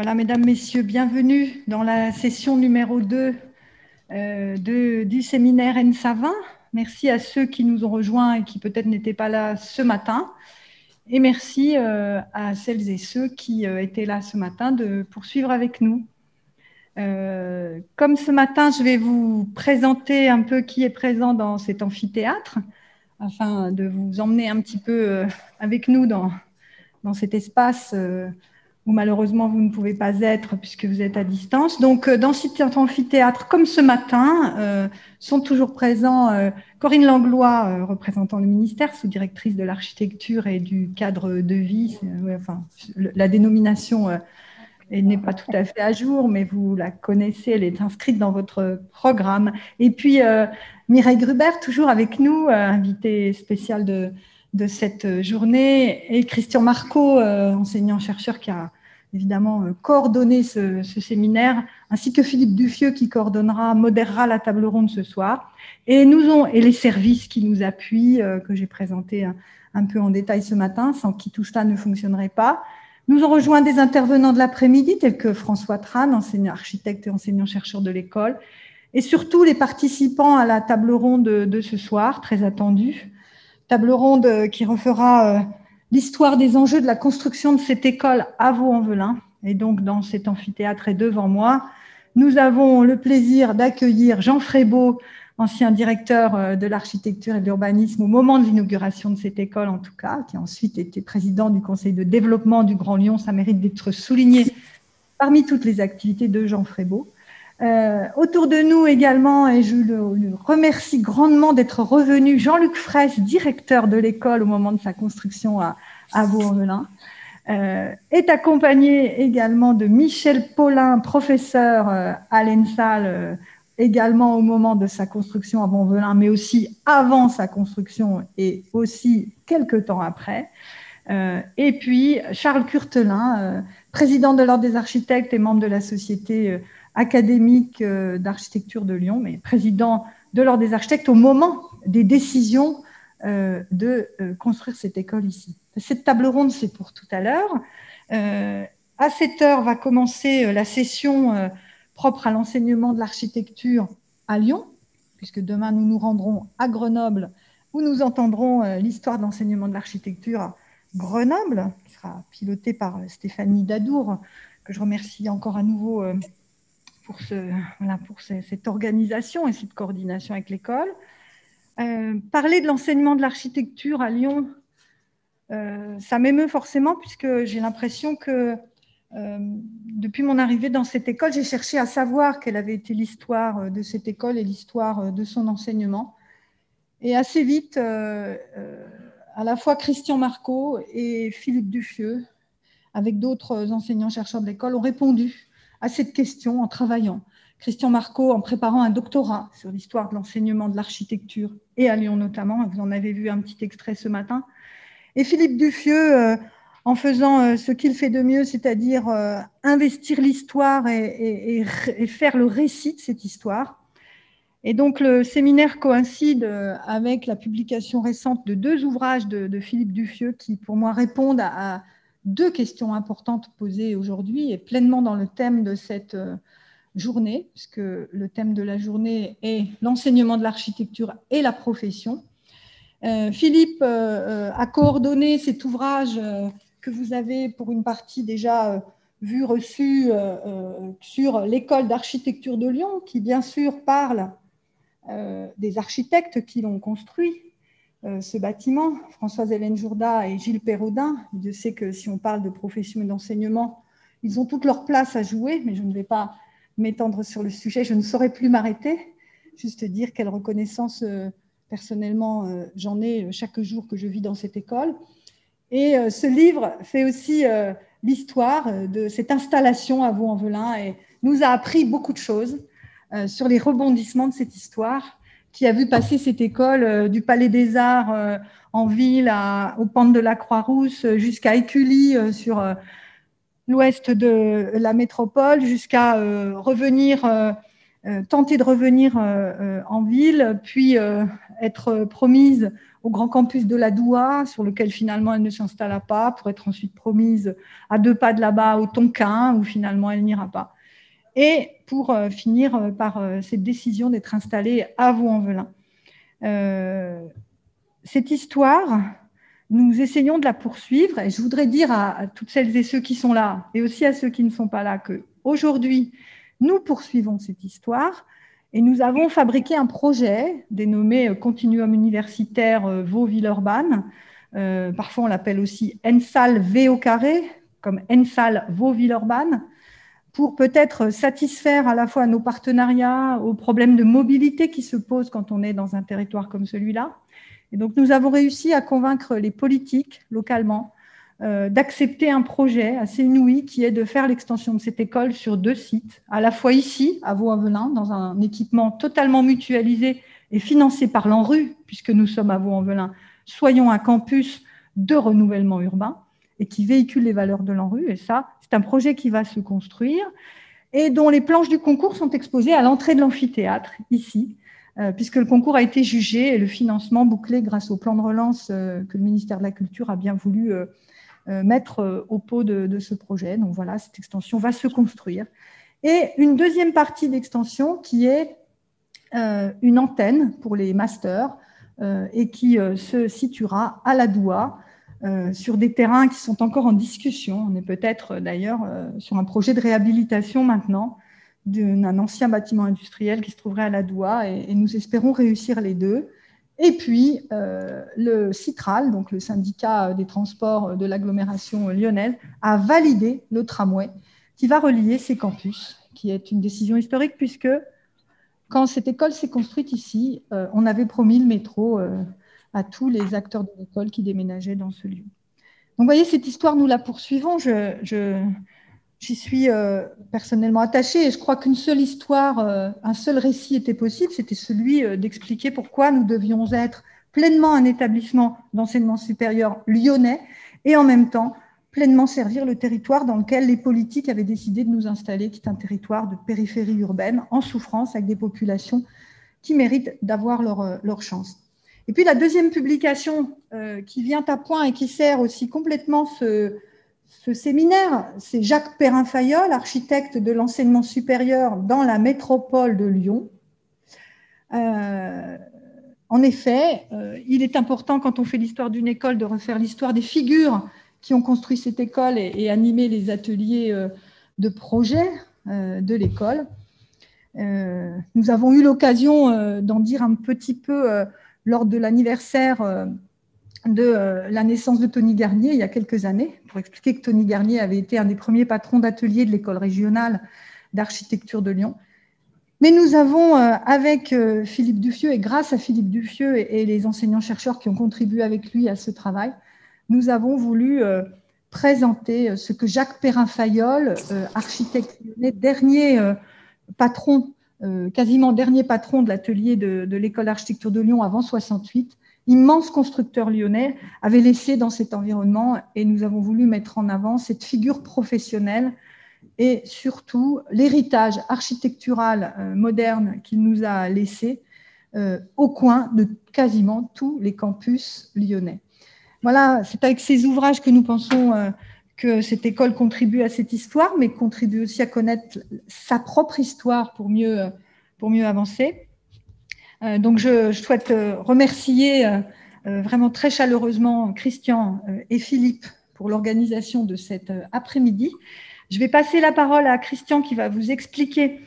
Voilà, mesdames, messieurs, bienvenue dans la session numéro 2 du séminaire ENSA20. Merci à ceux qui nous ont rejoints et qui peut-être n'étaient pas là ce matin. Et merci à celles et ceux qui étaient là ce matin de poursuivre avec nous. Comme ce matin, je vais vous présenter un peu qui est présent dans cet amphithéâtre, afin de vous emmener un petit peu avec nous dans cet espace où malheureusement vous ne pouvez pas être puisque vous êtes à distance. Donc dans cet amphithéâtre, comme ce matin, sont toujours présents Corinne Langlois, représentant le ministère, sous-directrice de l'architecture et du cadre de vie. Enfin, la dénomination n'est pas tout à fait à jour, mais vous la connaissez, elle est inscrite dans votre programme. Et puis Mireille Gruber, toujours avec nous, invitée spéciale de cette journée, et Christian Marco, enseignant-chercheur qui a évidemment coordonné ce séminaire, ainsi que Philippe Duffieux qui modérera la table ronde ce soir, et les services qui nous appuient, que j'ai présentés un peu en détail ce matin, sans qui tout cela ne fonctionnerait pas. Nous ont rejoint des intervenants de l'après-midi, tels que François Tran, enseignant architecte et enseignant-chercheur de l'école, et surtout les participants à la table ronde de ce soir, très attendue. Table ronde qui refera l'histoire des enjeux de la construction de cette école à Vaux-en-Velin. Et donc, dans cet amphithéâtre et devant moi, nous avons le plaisir d'accueillir Jean Frébault, ancien directeur de l'architecture et de l'urbanisme au moment de l'inauguration de cette école, en tout cas, qui a ensuite été président du conseil de développement du Grand Lyon. Ça mérite d'être souligné parmi toutes les activités de Jean Frébault. Autour de nous également, et je le remercie grandement d'être revenu, Jean-Luc Fraisse, directeur de l'école au moment de sa construction à Vaux-en-Velin, est accompagné également de Michel Paulin, professeur à l'ENSAL, également au moment de sa construction à Vaux-en-Velin, mais aussi avant sa construction et aussi quelques temps après. Et puis Charles Curtelin, président de l'Ordre des architectes et membre de la Société académique d'architecture de Lyon, mais président de l'Ordre des architectes au moment des décisions de construire cette école ici. Cette table ronde, c'est pour tout à l'heure. À 7h va commencer la session propre à l'enseignement de l'architecture à Lyon, puisque demain nous nous rendrons à Grenoble, où nous entendrons l'histoire de l'enseignement de l'architecture à Grenoble, qui sera pilotée par Stéphanie Dadour, que je remercie encore à nouveau pour cette organisation et cette coordination avec l'école. Parler de l'enseignement de l'architecture à Lyon, ça m'émeut forcément, puisque j'ai l'impression que depuis mon arrivée dans cette école, j'ai cherché à savoir quelle avait été l'histoire de cette école et l'histoire de son enseignement. Et assez vite, à la fois Christian Marco et Philippe Duffieux, avec d'autres enseignants-chercheurs de l'école, ont répondu à cette question en travaillant. Christian Marco en préparant un doctorat sur l'histoire de l'enseignement de l'architecture, et à Lyon notamment, vous en avez vu un petit extrait ce matin, et Philippe Duffieux en faisant ce qu'il fait de mieux, c'est-à-dire investir l'histoire et faire le récit de cette histoire. Et donc le séminaire coïncide avec la publication récente de 2 ouvrages de Philippe Duffieux qui, pour moi, répondent à 2 questions importantes posées aujourd'hui et pleinement dans le thème de cette journée, puisque le thème de la journée est l'enseignement de l'architecture et la profession. Philippe a coordonné cet ouvrage que vous avez pour une partie déjà vu, reçu sur l'école d'architecture de Lyon, qui bien sûr parle des architectes qui l'ont construit, ce bâtiment, Françoise-Hélène Jourda et Gilles Perraudin. Je sais que si on parle de profession et d'enseignement, ils ont toute leur place à jouer, mais je ne vais pas m'étendre sur le sujet, je ne saurais plus m'arrêter, juste dire quelle reconnaissance personnellement j'en ai chaque jour que je vis dans cette école. Et ce livre fait aussi l'histoire de cette installation à Vaux-en-Velin et nous a appris beaucoup de choses sur les rebondissements de cette histoire qui a vu passer cette école du Palais des Arts en ville aux pentes de la Croix-Rousse jusqu'à Écully sur l'ouest de la métropole, jusqu'à revenir tenter de revenir en ville, puis être promise au grand campus de la Doua, sur lequel finalement elle ne s'installa pas, pour être ensuite promise à 2 pas de là-bas au Tonkin, où finalement elle n'ira pas. Et pour finir par cette décision d'être installée à Vaux-en-Velin. Cette histoire, nous essayons de la poursuivre, et je voudrais dire à toutes celles et ceux qui sont là, et aussi à ceux qui ne sont pas là, qu'aujourd'hui, nous poursuivons cette histoire, et nous avons fabriqué un projet dénommé Continuum universitaire Vaud-Villeurbanne. Parfois, on l'appelle aussi ENSAL V au carré, comme ENSAL Vaud-Villeurbanne, pour peut-être satisfaire à la fois nos partenariats aux problèmes de mobilité qui se posent quand on est dans un territoire comme celui-là. Et donc, nous avons réussi à convaincre les politiques localement d'accepter un projet assez inouï qui est de faire l'extension de cette école sur 2 sites, à la fois ici, à Vaux-en-Velin, dans un équipement totalement mutualisé et financé par l'ANRU, puisque nous sommes à Vaux-en-Velin, soyons un campus de renouvellement urbain et qui véhicule les valeurs de l'ANRU. Et ça, c'est un projet qui va se construire et dont les planches du concours sont exposées à l'entrée de l'amphithéâtre, ici, puisque le concours a été jugé et le financement bouclé grâce au plan de relance que le ministère de la Culture a bien voulu mettre au pot de ce projet. Donc voilà, cette extension va se construire. Et une deuxième partie d'extension qui est une antenne pour les masters et qui se situera à la Doua, sur des terrains qui sont encore en discussion. On est peut-être d'ailleurs sur un projet de réhabilitation maintenant d'un ancien bâtiment industriel qui se trouverait à la Doua, et nous espérons réussir les deux. Et puis, le CITRAL, donc le syndicat des transports de l'agglomération lyonnaise, a validé le tramway qui va relier ces campus, qui est une décision historique puisque quand cette école s'est construite ici, on avait promis le métro à tous les acteurs de l'école qui déménageaient dans ce lieu. Donc, vous voyez, cette histoire, nous la poursuivons. J'y suis personnellement attachée et je crois qu'une seule histoire, un seul récit était possible, c'était celui d'expliquer pourquoi nous devions être pleinement un établissement d'enseignement supérieur lyonnais et en même temps pleinement servir le territoire dans lequel les politiques avaient décidé de nous installer, qui est un territoire de périphérie urbaine en souffrance avec des populations qui méritent d'avoir leur chance. Et puis la deuxième publication qui vient à point et qui sert aussi complètement ce séminaire, c'est Jacques Perrin-Fayolle, architecte de l'enseignement supérieur dans la métropole de Lyon. En effet, il est important quand on fait l'histoire d'une école de refaire l'histoire des figures qui ont construit cette école et animé les ateliers de projet de l'école. Nous avons eu l'occasion d'en dire un petit peu lors de l'anniversaire de la naissance de Tony Garnier il y a quelques années, pour expliquer que Tony Garnier avait été un des premiers patrons d'atelier de l'école régionale d'architecture de Lyon. Mais nous avons, avec Philippe Duffieux, et grâce à Philippe Duffieux et les enseignants-chercheurs qui ont contribué avec lui à ce travail, nous avons voulu présenter ce que Jacques Perrin-Fayolle, architecte lyonnais, dernier patron, quasiment dernier patron de l'atelier de l'école d'architecture de Lyon avant 68, immense constructeur lyonnais, avait laissé dans cet environnement, et nous avons voulu mettre en avant cette figure professionnelle et surtout l'héritage architectural moderne qu'il nous a laissé au coin de quasiment tous les campus lyonnais. Voilà, c'est avec ces ouvrages que nous pensons que cette école contribue à cette histoire, mais contribue aussi à connaître sa propre histoire pour mieux avancer. Donc, je souhaite remercier vraiment très chaleureusement Christian et Philippe pour l'organisation de cet après-midi. Je vais passer la parole à Christian qui va vous expliquer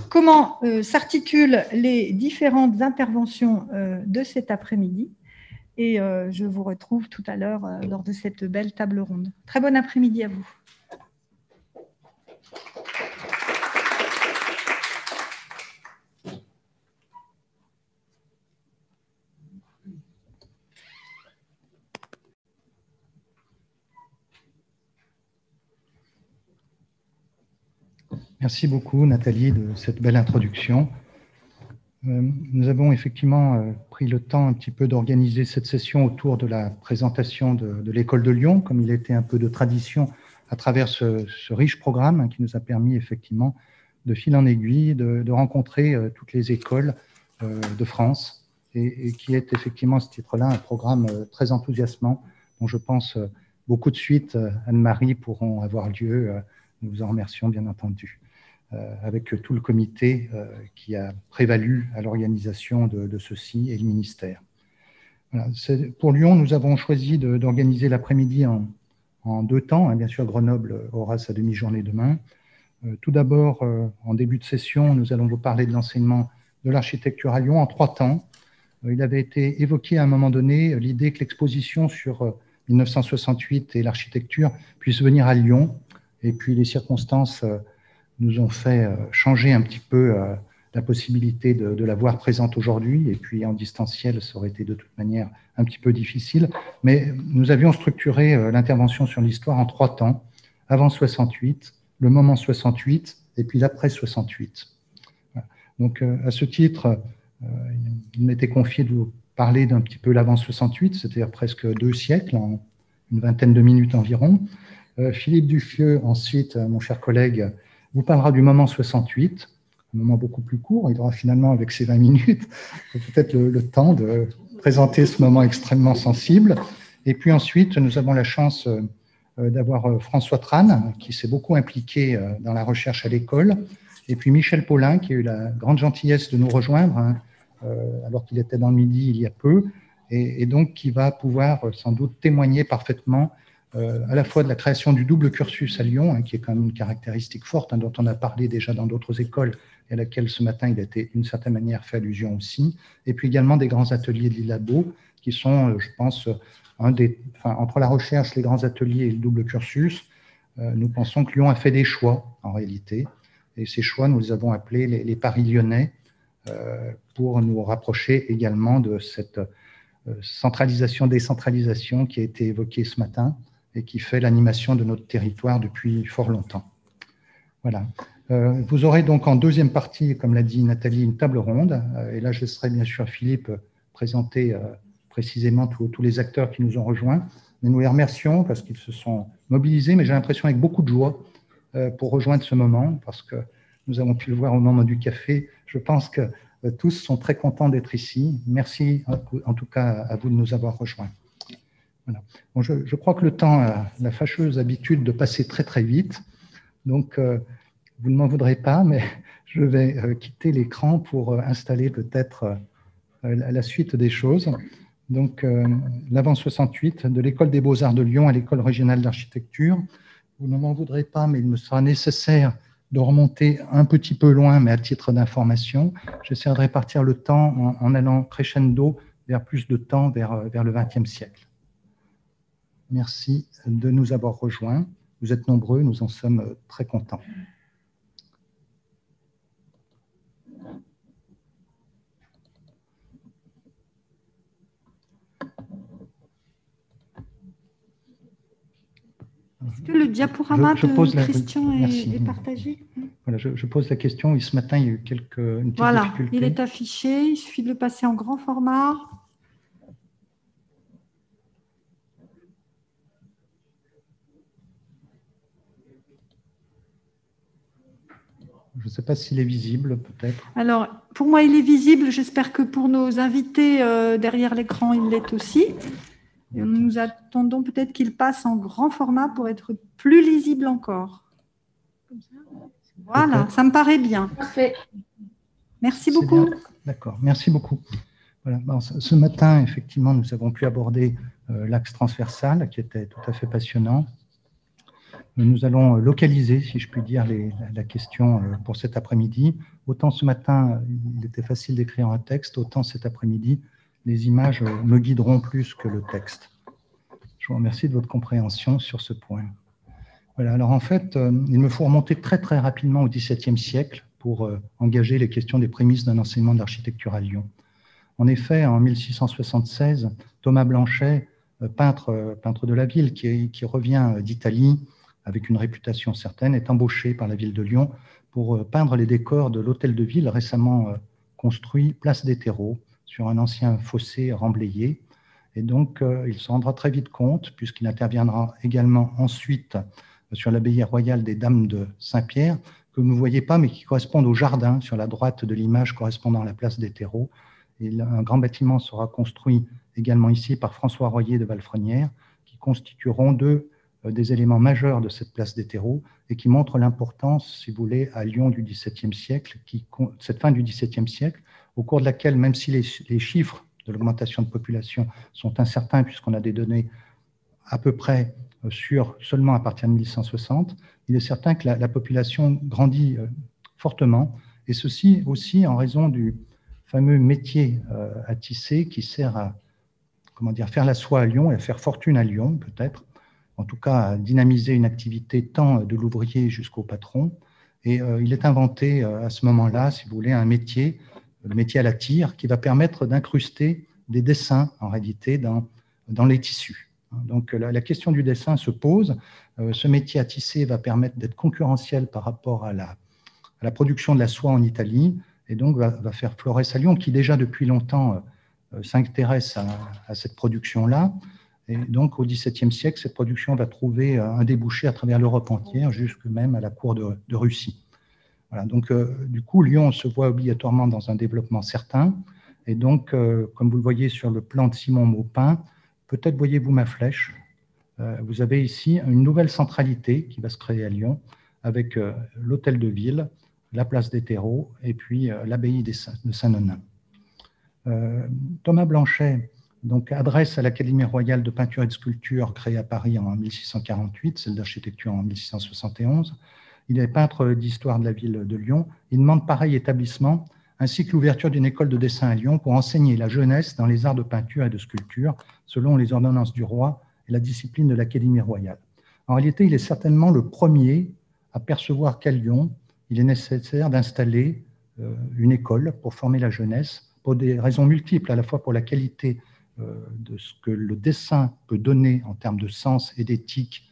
comment s'articulent les différentes interventions de cet après-midi. Et je vous retrouve tout à l'heure lors de cette belle table ronde. Très bon après-midi à vous. Merci beaucoup, Nathalie, de cette belle introduction. Nous avons effectivement pris le temps un petit peu d'organiser cette session autour de la présentation de l'école de Lyon, comme il était un peu de tradition à travers ce riche programme qui nous a permis effectivement de fil en aiguille, de rencontrer toutes les écoles de France et qui est effectivement à ce titre-là un programme très enthousiasmant dont je pense beaucoup de suites, Anne-Marie, pourront avoir lieu. Nous vous en remercions bien entendu, avec tout le comité qui a prévalu à l'organisation de ceci et le ministère. Voilà. Pour Lyon, nous avons choisi d'organiser l'après-midi en 2 temps. Bien sûr, Grenoble aura sa demi-journée demain. Tout d'abord, en début de session, nous allons vous parler de l'enseignement de l'architecture à Lyon en 3 temps. Il avait été évoqué à un moment donné l'idée que l'exposition sur 1968 et l'architecture puisse venir à Lyon. Et puis les circonstances nous ont fait changer un petit peu la possibilité de la voir présente aujourd'hui. Et puis en distanciel, ça aurait été de toute manière un petit peu difficile. Mais nous avions structuré l'intervention sur l'histoire en 3 temps. Avant 68, le moment 68 et puis l'après 68. Donc à ce titre, il m'était confié de vous parler d'un petit peu l'avant 68, c'est-à-dire presque 2 siècles, en une vingtaine de minutes environ. Philippe Duffieux, ensuite, mon cher collègue, vous parlera du moment 68, un moment beaucoup plus court. Il aura finalement, avec ses 20 minutes, peut-être le temps de présenter ce moment extrêmement sensible. Et puis ensuite, nous avons la chance d'avoir François Trane, qui s'est beaucoup impliqué dans la recherche à l'école, et puis Michel Paulin, qui a eu la grande gentillesse de nous rejoindre, alors qu'il était dans le Midi il y a peu, et donc qui va pouvoir sans doute témoigner parfaitement à la fois de la création du double cursus à Lyon, qui est quand même une caractéristique forte, dont on a parlé déjà dans d'autres écoles, et à laquelle ce matin il a été d'une certaine manière fait allusion aussi, et puis également des grands ateliers de l'ILABO, qui sont, je pense, entre la recherche, les grands ateliers et le double cursus, nous pensons que Lyon a fait des choix, en réalité, et ces choix, nous les avons appelés les paris lyonnais, pour nous rapprocher également de cette centralisation-décentralisation qui a été évoquée ce matin et qui fait l'animation de notre territoire depuis fort longtemps. Voilà. Vous aurez donc en deuxième partie, comme l'a dit Nathalie, une table ronde, et là je laisserai bien sûr Philippe présenter précisément tous les acteurs qui nous ont rejoints, mais nous les remercions parce qu'ils se sont mobilisés, mais j'ai l'impression avec beaucoup de joie pour rejoindre ce moment, parce que nous avons pu le voir au moment du café. Je pense que tous sont très contents d'être ici. Merci en tout cas à vous de nous avoir rejoints. Voilà. Bon, je crois que le temps a la fâcheuse habitude de passer très très vite, donc vous ne m'en voudrez pas, mais je vais quitter l'écran pour installer peut-être la suite des choses. Donc l'avant 68, de l'École des Beaux-Arts de Lyon à l'École régionale d'architecture. Vous ne m'en voudrez pas, mais il me sera nécessaire de remonter un petit peu loin, mais à titre d'information. J'essaierai de répartir le temps en allant crescendo vers plus de temps, vers le XXe siècle. Merci de nous avoir rejoints. Vous êtes nombreux, nous en sommes très contents. Est-ce que le diaporama de Christian est partagé? Voilà, je pose la question. Oui, ce matin, il y a eu une petite difficulté. Il est affiché. Il suffit de le passer en grand format. Je ne sais pas s'il est visible, peut-être. Alors, pour moi, il est visible. J'espère que pour nos invités derrière l'écran, il l'est aussi. Et nous attendons peut-être qu'il passe en grand format pour être plus lisible encore. Comme ça. Voilà, ça me paraît bien. Parfait. Merci beaucoup. D'accord, merci beaucoup. Voilà. Bon, ce matin, effectivement, nous avons pu aborder l'axe transversal qui était tout à fait passionnant. Nous allons localiser, si je puis dire, la question pour cet après-midi. Autant ce matin, il était facile d'écrire un texte, autant cet après-midi, les images me guideront plus que le texte. Je vous remercie de votre compréhension sur ce point. Voilà, alors en fait, il me faut remonter très très rapidement au XVIIe siècle pour engager les questions des prémices d'un enseignement d'architecture à Lyon. En effet, en 1676, Thomas Blanchet, peintre de la ville qui revient d'Italie avec une réputation certaine, est embauché par la ville de Lyon pour peindre les décors de l'hôtel de ville récemment construit place des Terreaux sur un ancien fossé remblayé. Et donc, il se rendra très vite compte, puisqu'il interviendra également ensuite sur l'abbaye royale des Dames de Saint-Pierre, que vous ne voyez pas, mais qui correspondent au jardin sur la droite de l'image correspondant à la place des terreaux. Et un grand bâtiment sera construit également ici par François Royer de Valfrenière, qui constitueront des éléments majeurs de cette place des terreaux et qui montrent l'importance, si vous voulez, à Lyon du XVIIe siècle, cette fin du XVIIe siècle, au cours de laquelle, même si les chiffres de l'augmentation de population sont incertains, puisqu'on a des données à peu près seulement à partir de 1160, il est certain que la population grandit fortement, et ceci aussi en raison du fameux métier à tisser qui sert à faire la soie à Lyon et à faire fortune à Lyon, peut-être, en tout cas à dynamiser une activité tant de l'ouvrier jusqu'au patron. Et il est inventé à ce moment-là, si vous voulez, un métier, le métier à la tire, qui va permettre d'incruster des dessins, en réalité, dans les tissus. Donc la question du dessin se pose. Ce métier à tisser va permettre d'être concurrentiel par rapport à la production de la soie en Italie, et donc va faire Florès à Lyon, qui déjà depuis longtemps s'intéresse à cette production-là. Et donc au XVIIe siècle, cette production va trouver un débouché à travers l'Europe entière, jusque même à la cour de Russie. Voilà, donc du coup, Lyon se voit obligatoirement dans un développement certain. Et donc, comme vous le voyez sur le plan de Simon Maupin, peut-être voyez-vous ma flèche. Vous avez ici une nouvelle centralité qui va se créer à Lyon, avec l'hôtel de ville, la place des terreaux et puis l'abbaye de Saint-Nonin. Thomas Blanchet donc, adresse à l'Académie royale de peinture et de sculpture créée à Paris en 1648, celle d'architecture en 1671. Il est peintre d'histoire de la ville de Lyon. Il demande pareil établissement, ainsi que l'ouverture d'une école de dessin à Lyon pour enseigner la jeunesse dans les arts de peinture et de sculpture, selon les ordonnances du roi et la discipline de l'Académie royale. En réalité, il est certainement le premier à percevoir qu'à Lyon, il est nécessaire d'installer une école pour former la jeunesse, pour des raisons multiples, à la fois pour la qualité de ce que le dessin peut donner en termes de sens et d'éthique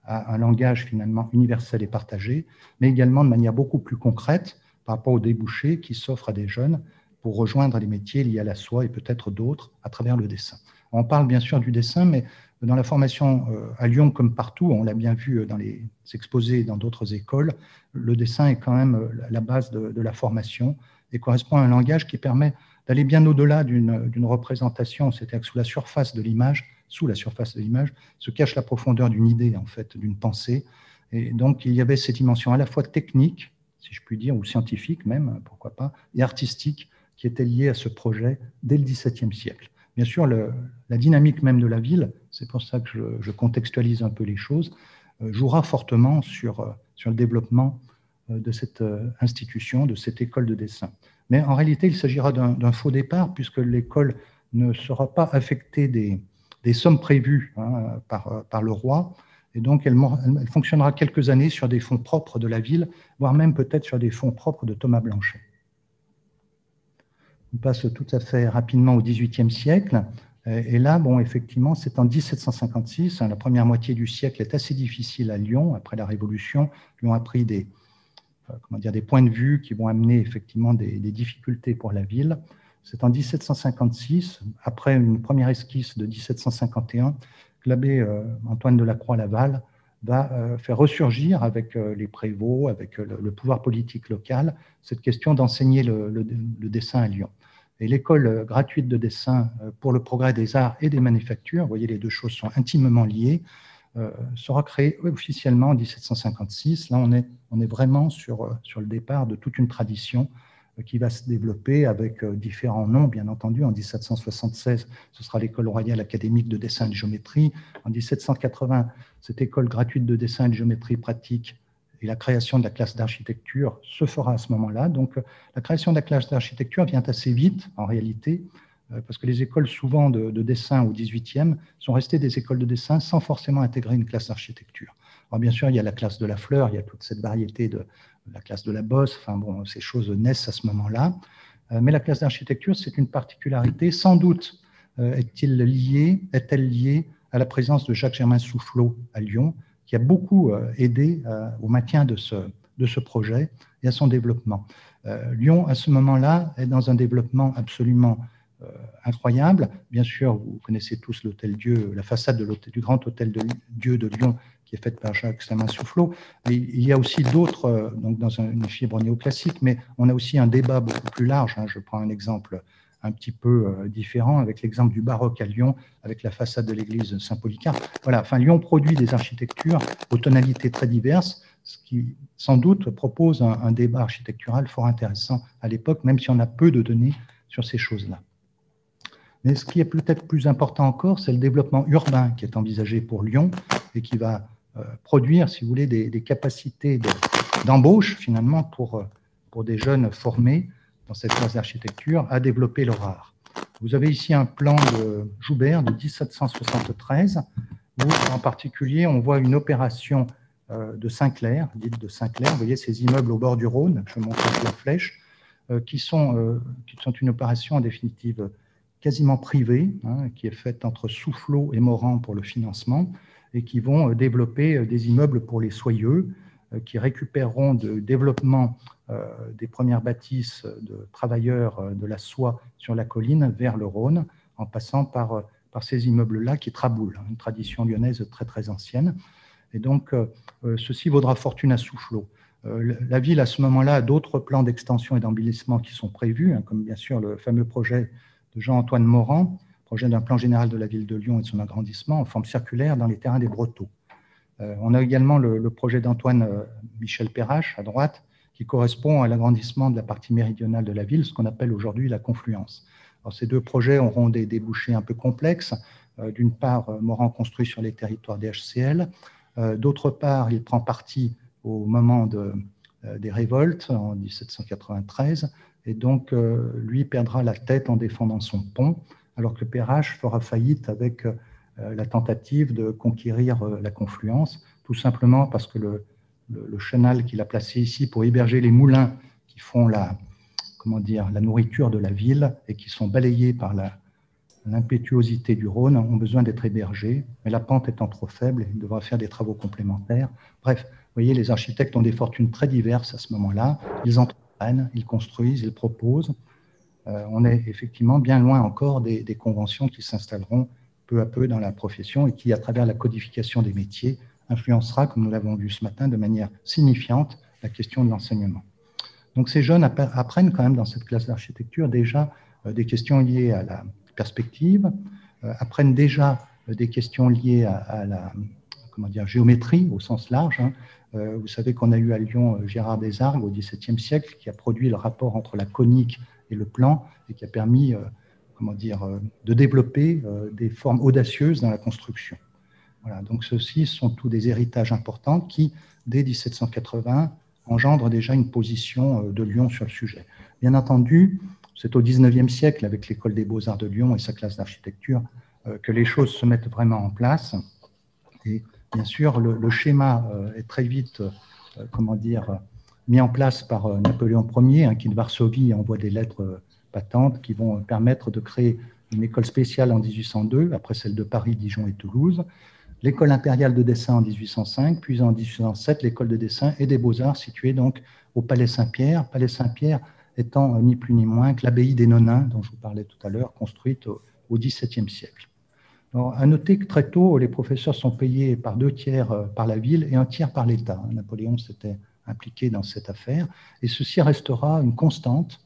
à un langage finalement universel et partagé, mais également de manière beaucoup plus concrète par rapport aux débouchés qui s'offrent à des jeunes pour rejoindre les métiers liés à la soie et peut-être d'autres à travers le dessin. On parle bien sûr du dessin, mais dans la formation à Lyon comme partout, on l'a bien vu dans les exposés dans d'autres écoles, le dessin est quand même la base de la formation et correspond à un langage qui permet d'aller bien au-delà d'une représentation, c'est-à-dire que sous la surface de l'image, se cache la profondeur d'une idée, en fait, d'une pensée. Et donc, il y avait ces dimensions à la fois techniques, si je puis dire, ou scientifiques même, pourquoi pas, et artistiques, qui étaient liées à ce projet dès le XVIIe siècle. Bien sûr, la dynamique même de la ville, c'est pour ça que je contextualise un peu les choses, jouera fortement sur le développement de cette institution, de cette école de dessin. Mais en réalité, il s'agira d'un faux départ, puisque l'école ne sera pas affectée des sommes prévues par le roi, et donc elle fonctionnera quelques années sur des fonds propres de la ville, voire même peut-être sur des fonds propres de Thomas Blanchet. On passe tout à fait rapidement au XVIIIe siècle, et là, bon, effectivement, c'est en 1756, la première moitié du siècle est assez difficile à Lyon, après la Révolution. Lyon a pris des points de vue qui vont amener effectivement des difficultés pour la ville. C'est en 1756, après une première esquisse de 1751, que l'abbé Antoine de la Croix-Laval va faire ressurgir avec les prévôts, avec le pouvoir politique local, cette question d'enseigner le dessin à Lyon. Et l'école gratuite de dessin pour le progrès des arts et des manufactures, vous voyez, les deux choses sont intimement liées, sera créée officiellement en 1756. Là, on est vraiment sur le départ de toute une tradition qui va se développer avec différents noms, bien entendu. En 1776, ce sera l'École royale académique de dessin et de géométrie. En 1780, cette école gratuite de dessin et de géométrie pratique et la création de la classe d'architecture se fera à ce moment-là. Donc, la création de la classe d'architecture vient assez vite, en réalité, parce que les écoles souvent de dessin au XVIIIe sont restées des écoles de dessin sans forcément intégrer une classe d'architecture. Alors bien sûr, il y a la classe de la fleur, il y a toute cette variété de la classe de la bosse, enfin bon, ces choses naissent à ce moment-là. Mais la classe d'architecture, c'est une particularité. Sans doute est-elle liée à la présence de Jacques-Germain Soufflot à Lyon, qui a beaucoup aidé au maintien de ce projet et à son développement. Lyon, à ce moment-là, est dans un développement absolument incroyable. Bien sûr, vous connaissez tous l'Hôtel-Dieu, la façade du grand Hôtel-Dieu de Lyon, qui est faite par Jacques Samin-Soufflot. Mais il y a aussi d'autres, donc dans une fibre néoclassique, mais on a aussi un débat beaucoup plus large. Je prends un exemple un petit peu différent, avec l'exemple du baroque à Lyon, avec la façade de l'église Saint-Polycarpe. Voilà, enfin, Lyon produit des architectures aux tonalités très diverses, ce qui, sans doute, propose un débat architectural fort intéressant à l'époque, même si on a peu de données sur ces choses-là. Mais ce qui est peut-être plus important encore, c'est le développement urbain qui est envisagé pour Lyon et qui va produire, si vous voulez, des capacités d'embauche, finalement, pour des jeunes formés dans cette classe d'architecture à développer leur art. Vous avez ici un plan de Joubert de 1773, où en particulier on voit une opération de Saint-Clair, dite de Saint-Clair. Vous voyez ces immeubles au bord du Rhône, je montre avec la flèche, qui sont une opération en définitive quasiment privée, qui est faite entre Soufflot et Morand pour le financement, et qui vont développer des immeubles pour les soyeux, qui récupéreront de développement des premières bâtisses de travailleurs de la soie sur la colline vers le Rhône, en passant par ces immeubles-là qui traboulent, une tradition lyonnaise très très ancienne. Et donc, ceci vaudra fortune à Soufflot. La ville, à ce moment-là, a d'autres plans d'extension et d'embellissement qui sont prévus, comme bien sûr le fameux projet de Jean-Antoine Morand, projet d'un plan général de la ville de Lyon et de son agrandissement en forme circulaire dans les terrains des Brotteaux. On a également le projet d'Antoine Michel Perrache, à droite, qui correspond à l'agrandissement de la partie méridionale de la ville, ce qu'on appelle aujourd'hui la confluence. Alors, ces deux projets auront des débouchés un peu complexes. D'une part, Morand construit sur les territoires des HCL. D'autre part, il prend parti au moment des révoltes en 1793, et donc lui perdra la tête en défendant son pont, alors que Perrache fera faillite avec la tentative de conquérir la confluence, tout simplement parce que le chenal qu'il a placé ici pour héberger les moulins qui font la nourriture de la ville et qui sont balayés par l'impétuosité du Rhône ont besoin d'être hébergés, mais la pente étant trop faible, il devra faire des travaux complémentaires. Bref, vous voyez, les architectes ont des fortunes très diverses à ce moment-là. Ils entreprennent, ils construisent, ils proposent. On est effectivement bien loin encore des conventions qui s'installeront peu à peu dans la profession et qui, à travers la codification des métiers, influencera, comme nous l'avons vu ce matin, de manière signifiante la question de l'enseignement. Donc ces jeunes apprennent quand même dans cette classe d'architecture déjà des questions liées à la perspective, apprennent déjà des questions liées à la géométrie au sens large. Vous savez qu'on a eu à Lyon Gérard Desargues au XVIIe siècle qui a produit le rapport entre la conique et le plan et qui a permis de développer des formes audacieuses dans la construction. Voilà, donc ceux-ci sont tous des héritages importants qui, dès 1780, engendrent déjà une position de Lyon sur le sujet. Bien entendu, c'est au XIXe siècle, avec l'École des Beaux-Arts de Lyon et sa classe d'architecture, que les choses se mettent vraiment en place. Et bien sûr, le schéma est très vite, mis en place par Napoléon Ier, qui de Varsovie envoie des lettres patentes qui vont permettre de créer une école spéciale en 1802, après celle de Paris, Dijon et Toulouse, l'école impériale de dessin en 1805, puis en 1807, l'école de dessin et des beaux-arts située donc au Palais Saint-Pierre étant ni plus ni moins que l'abbaye des Nonnains, dont je vous parlais tout à l'heure, construite au XVIIe siècle. Alors, à noter que très tôt, les professeurs sont payés par 2/3 par la ville et 1/3 par l'État. Napoléon s'était impliqué dans cette affaire, et ceci restera une constante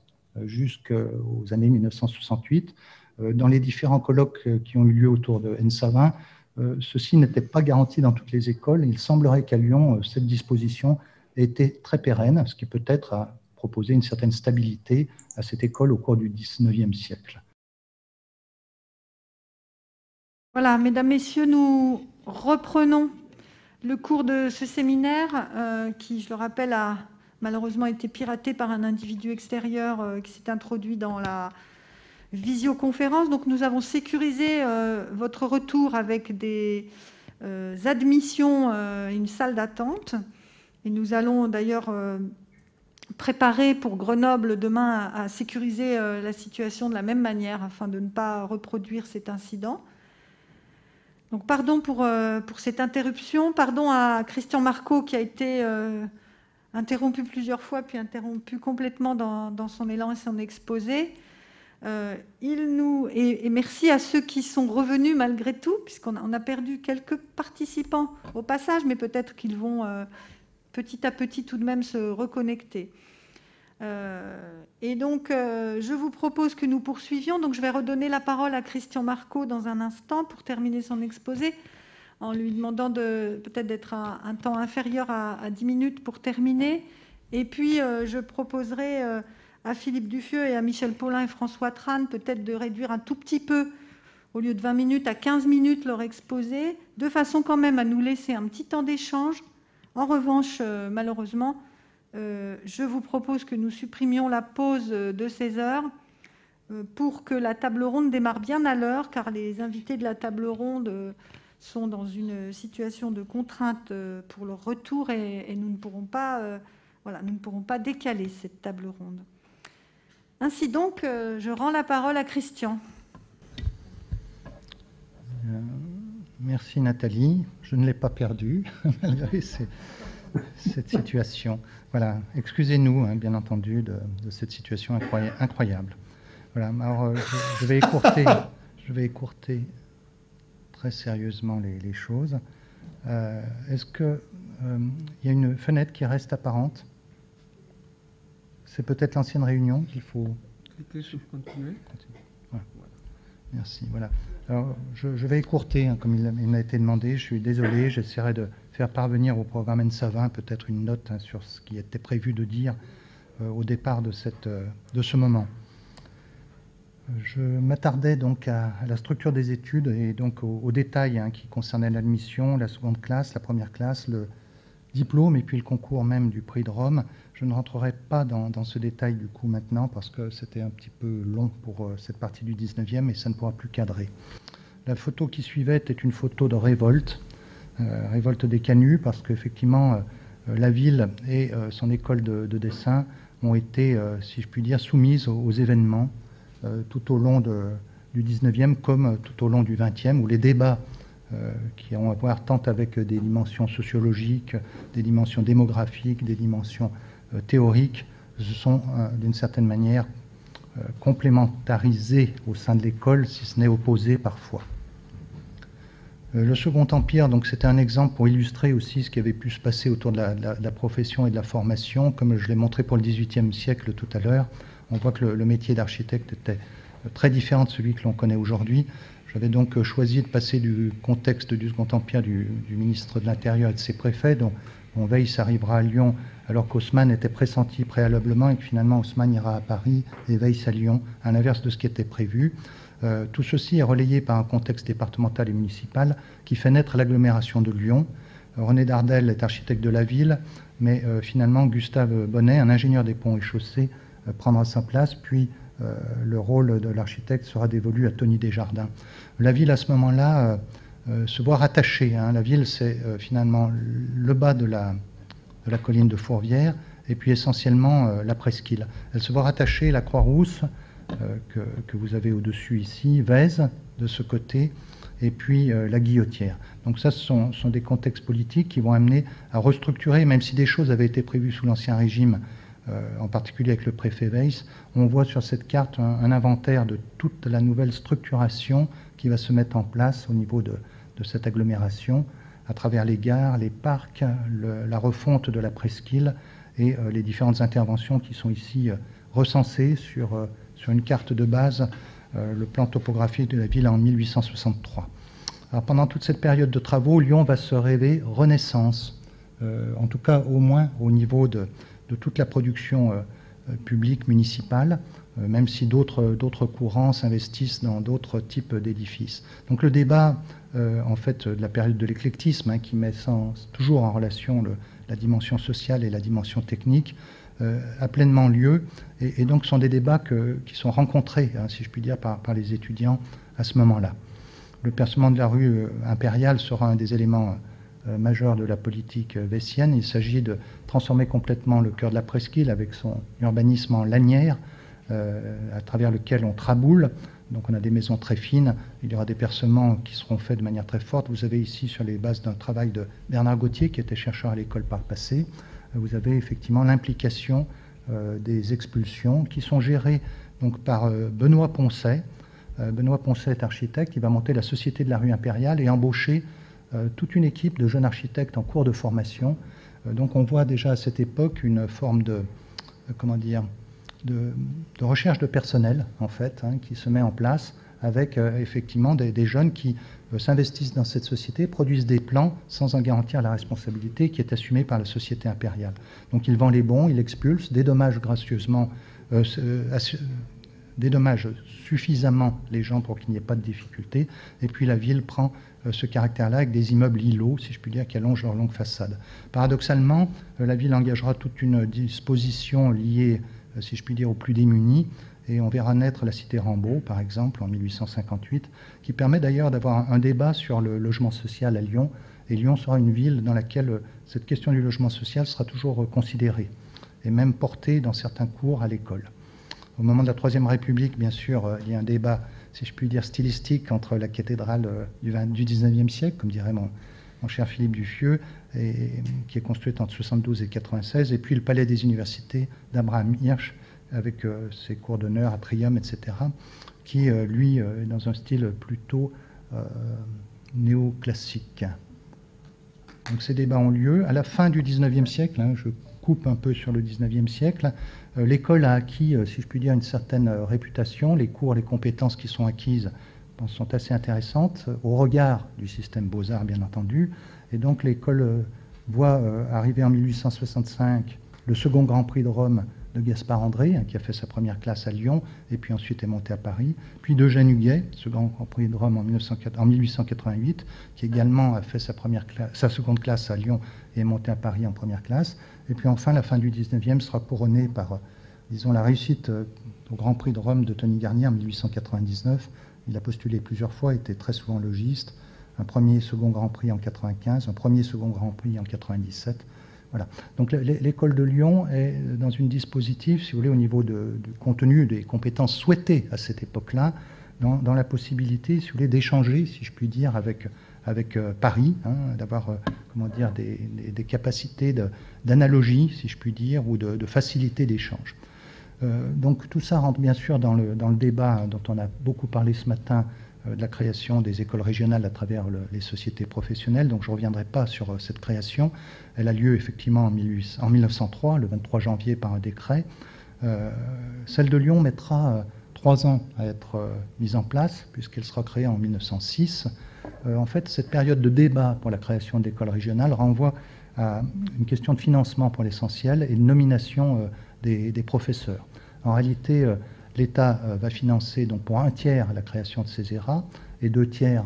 jusqu'aux années 1968. Dans les différents colloques qui ont eu lieu autour de N-Savin, ceci n'était pas garanti dans toutes les écoles. Il semblerait qu'à Lyon, cette disposition était très pérenne, ce qui peut-être a proposé une certaine stabilité à cette école au cours du XIXe siècle. Voilà, mesdames, messieurs, nous reprenons le cours de ce séminaire qui, je le rappelle, a malheureusement été piraté par un individu extérieur qui s'est introduit dans la visioconférence. Donc nous avons sécurisé votre retour avec des admissions, une salle d'attente. Et nous allons d'ailleurs préparer pour Grenoble demain à sécuriser la situation de la même manière afin de ne pas reproduire cet incident. Donc pardon pour cette interruption, pardon à Christian Marcot qui a été interrompu plusieurs fois, puis interrompu complètement dans son élan et son exposé. Et merci à ceux qui sont revenus malgré tout, puisqu'on a perdu quelques participants au passage, mais peut-être qu'ils vont petit à petit tout de même se reconnecter. Et donc, je vous propose que nous poursuivions. Donc, je vais redonner la parole à Christian Marco dans un instant pour terminer son exposé, en lui demandant peut-être d'être un temps inférieur à 10 minutes pour terminer. Et puis, je proposerai à Philippe Duffieux et à Michel Paulin et François Trane peut-être de réduire un tout petit peu, au lieu de 20 minutes, à 15 minutes leur exposé, de façon quand même à nous laisser un petit temps d'échange. En revanche, malheureusement, je vous propose que nous supprimions la pause de 16 heures pour que la table ronde démarre bien à l'heure, car les invités de la table ronde sont dans une situation de contrainte pour leur retour et nous ne pourrons pas, nous ne pourrons pas décaler cette table ronde. Ainsi donc, je rends la parole à Christian. Merci Nathalie, je ne l'ai pas perdu malgré cette situation. Voilà, excusez-nous bien entendu de cette situation incroyable. Voilà, alors je vais écourter très sérieusement les choses. Est-ce qu'il y a une fenêtre qui reste apparente? C'est peut-être l'ancienne réunion qu'il faut... Cliquez sur continuer. Voilà. Merci, voilà. Alors, je vais écourter, comme il m'a été demandé. Je suis désolé, j'essaierai de faire parvenir au programme ENSA20 peut-être une note sur ce qui était prévu de dire au départ de ce moment. Je m'attardais donc à la structure des études et donc aux détails qui concernaient l'admission, la seconde classe, la première classe, le diplôme et puis le concours même du prix de Rome. Je ne rentrerai pas dans ce détail du coup maintenant parce que c'était un petit peu long pour cette partie du 19e et ça ne pourra plus cadrer. La photo qui suivait était une photo de révolte, révolte des canuts, parce qu'effectivement la ville et son école de dessin ont été, si je puis dire, soumises aux événements tout au long du 19e comme tout au long du 20e, où les débats qui ont à voir tant avec des dimensions sociologiques, des dimensions démographiques, des dimensions théoriques, se sont d'une certaine manière complémentarisés au sein de l'école, si ce n'est opposés parfois. Le Second Empire, donc, c'était un exemple pour illustrer aussi ce qui avait pu se passer autour de la profession et de la formation. Comme je l'ai montré pour le XVIIIe siècle tout à l'heure, on voit que le métier d'architecte était très différent de celui que l'on connaît aujourd'hui. J'avais donc choisi de passer du contexte du Second Empire du ministre de l'Intérieur et de ses préfets, dont Weiss arrivera à Lyon, alors qu'Haussmann était pressenti préalablement et que finalement Haussmann ira à Paris et Weiss à Lyon, à l'inverse de ce qui était prévu. Tout ceci est relayé par un contexte départemental et municipal qui fait naître l'agglomération de Lyon. René Dardel est architecte de la ville, mais finalement Gustave Bonnet, un ingénieur des ponts et chaussées, prendra sa place, puis le rôle de l'architecte sera dévolu à Tony Desjardins. La ville, à ce moment-là, se voit rattachée. La ville, c'est finalement le bas de la colline de Fourvière, et puis essentiellement la presqu'île. Elle se voit rattacher la Croix-Rousse, que vous avez au-dessus ici, Vèze, de ce côté, et puis la Guillotière. Donc ça, ce sont des contextes politiques qui vont amener à restructurer, même si des choses avaient été prévues sous l'Ancien Régime, en particulier avec le préfet Weiss, on voit sur cette carte un inventaire de toute la nouvelle structuration qui va se mettre en place au niveau de cette agglomération, à travers les gares, les parcs, la refonte de la presqu'île et les différentes interventions qui sont ici recensées sur une carte de base, le plan topographique de la ville en 1863. Alors, pendant toute cette période de travaux, Lyon va se rêver renaissance, en tout cas au moins au niveau de toute la production publique municipale, même si d'autres courants s'investissent dans d'autres types d'édifices. Donc le débat, en fait, de la période de l'éclectisme, qui met toujours en relation la dimension sociale et la dimension technique, a pleinement lieu, et donc sont des débats qui sont rencontrés, si je puis dire, par les étudiants à ce moment-là. Le percement de la rue impériale sera un des éléments majeurs de la politique weissienne. Il s'agit de transformer complètement le cœur de la presqu'île avec son urbanisme en lanière, à travers lequel on traboule. Donc on a des maisons très fines, il y aura des percements qui seront faits de manière très forte. Vous avez ici, sur les bases d'un travail de Bernard Gauthier, qui était chercheur à l'école par le passé, vous avez effectivement l'implication des expulsions qui sont gérées donc par Benoît Poncet. Benoît Poncet est architecte, il va monter la Société de la rue Impériale et embaucher toute une équipe de jeunes architectes en cours de formation. Donc on voit déjà à cette époque une forme de, de recherche de personnel, en fait, qui se met en place avec effectivement des jeunes qui s'investissent dans cette société, produisent des plans sans en garantir la responsabilité qui est assumée par la Société impériale. Donc il vend les bons, il expulse, dédommage gracieusement, dédommage suffisamment les gens pour qu'il n'y ait pas de difficulté, et puis la ville prend ce caractère-là avec des immeubles îlots, si je puis dire, qui allongent leur longue façade. Paradoxalement, la ville engagera toute une disposition liée, si je puis dire, aux plus démunis, et on verra naître la cité Rambaud, par exemple, en 1858, qui permet d'ailleurs d'avoir un débat sur le logement social à Lyon, et Lyon sera une ville dans laquelle cette question du logement social sera toujours considérée, et même portée dans certains cours à l'école. Au moment de la Troisième République, bien sûr, il y a un débat, si je puis dire, stylistique entre la cathédrale du XIXe siècle, comme dirait mon cher Philippe Duffieux, qui est construite entre 72 et 96, et puis le palais des universités d'Abraham Hirsch, avec ses cours d'honneur, atrium, etc., qui, lui, est dans un style plutôt néoclassique. Donc ces débats ont lieu. À la fin du XIXe siècle, je coupe un peu sur le XIXe siècle, l'école a acquis, si je puis dire, une certaine réputation. Les cours, les compétences qui sont acquises sont assez intéressantes, au regard du système Beaux-Arts, bien entendu. Et donc l'école voit arriver en 1865 le second Grand Prix de Rome de Gaspard André, qui a fait sa première classe à Lyon, et puis ensuite est monté à Paris, puis d'Eugène Huguet, ce Grand Prix de Rome en 1888, qui également a fait sa seconde classe à Lyon et est monté à Paris en première classe. Et puis enfin, la fin du 19e sera couronnée par, disons, la réussite au Grand Prix de Rome de Tony Garnier en 1899. Il a postulé plusieurs fois, était très souvent logiste. Un premier et second Grand Prix en 95, un premier et second Grand Prix en 97. Voilà. Donc l'école de Lyon est dans une dispositif, si vous voulez, au niveau du contenu, des compétences souhaitées à cette époque-là, dans la possibilité, si vous voulez, d'échanger, si je puis dire, avec Paris, d'avoir, comment dire, des capacités d'analogie, si je puis dire, ou de facilité d'échange. Donc tout ça rentre bien sûr dans le débat dont on a beaucoup parlé ce matin, de la création des écoles régionales à travers les sociétés professionnelles. Donc je ne reviendrai pas sur cette création. Elle a lieu effectivement en 1903, le 23 janvier, par un décret. Celle de Lyon mettra 3 ans à être mise en place, puisqu'elle sera créée en 1906. En fait, cette période de débat pour la création d'écoles régionales renvoie à une question de financement pour l'essentiel et de nomination des professeurs. En réalité, l'État va financer donc pour 1/3 la création de ces ERA et 2/3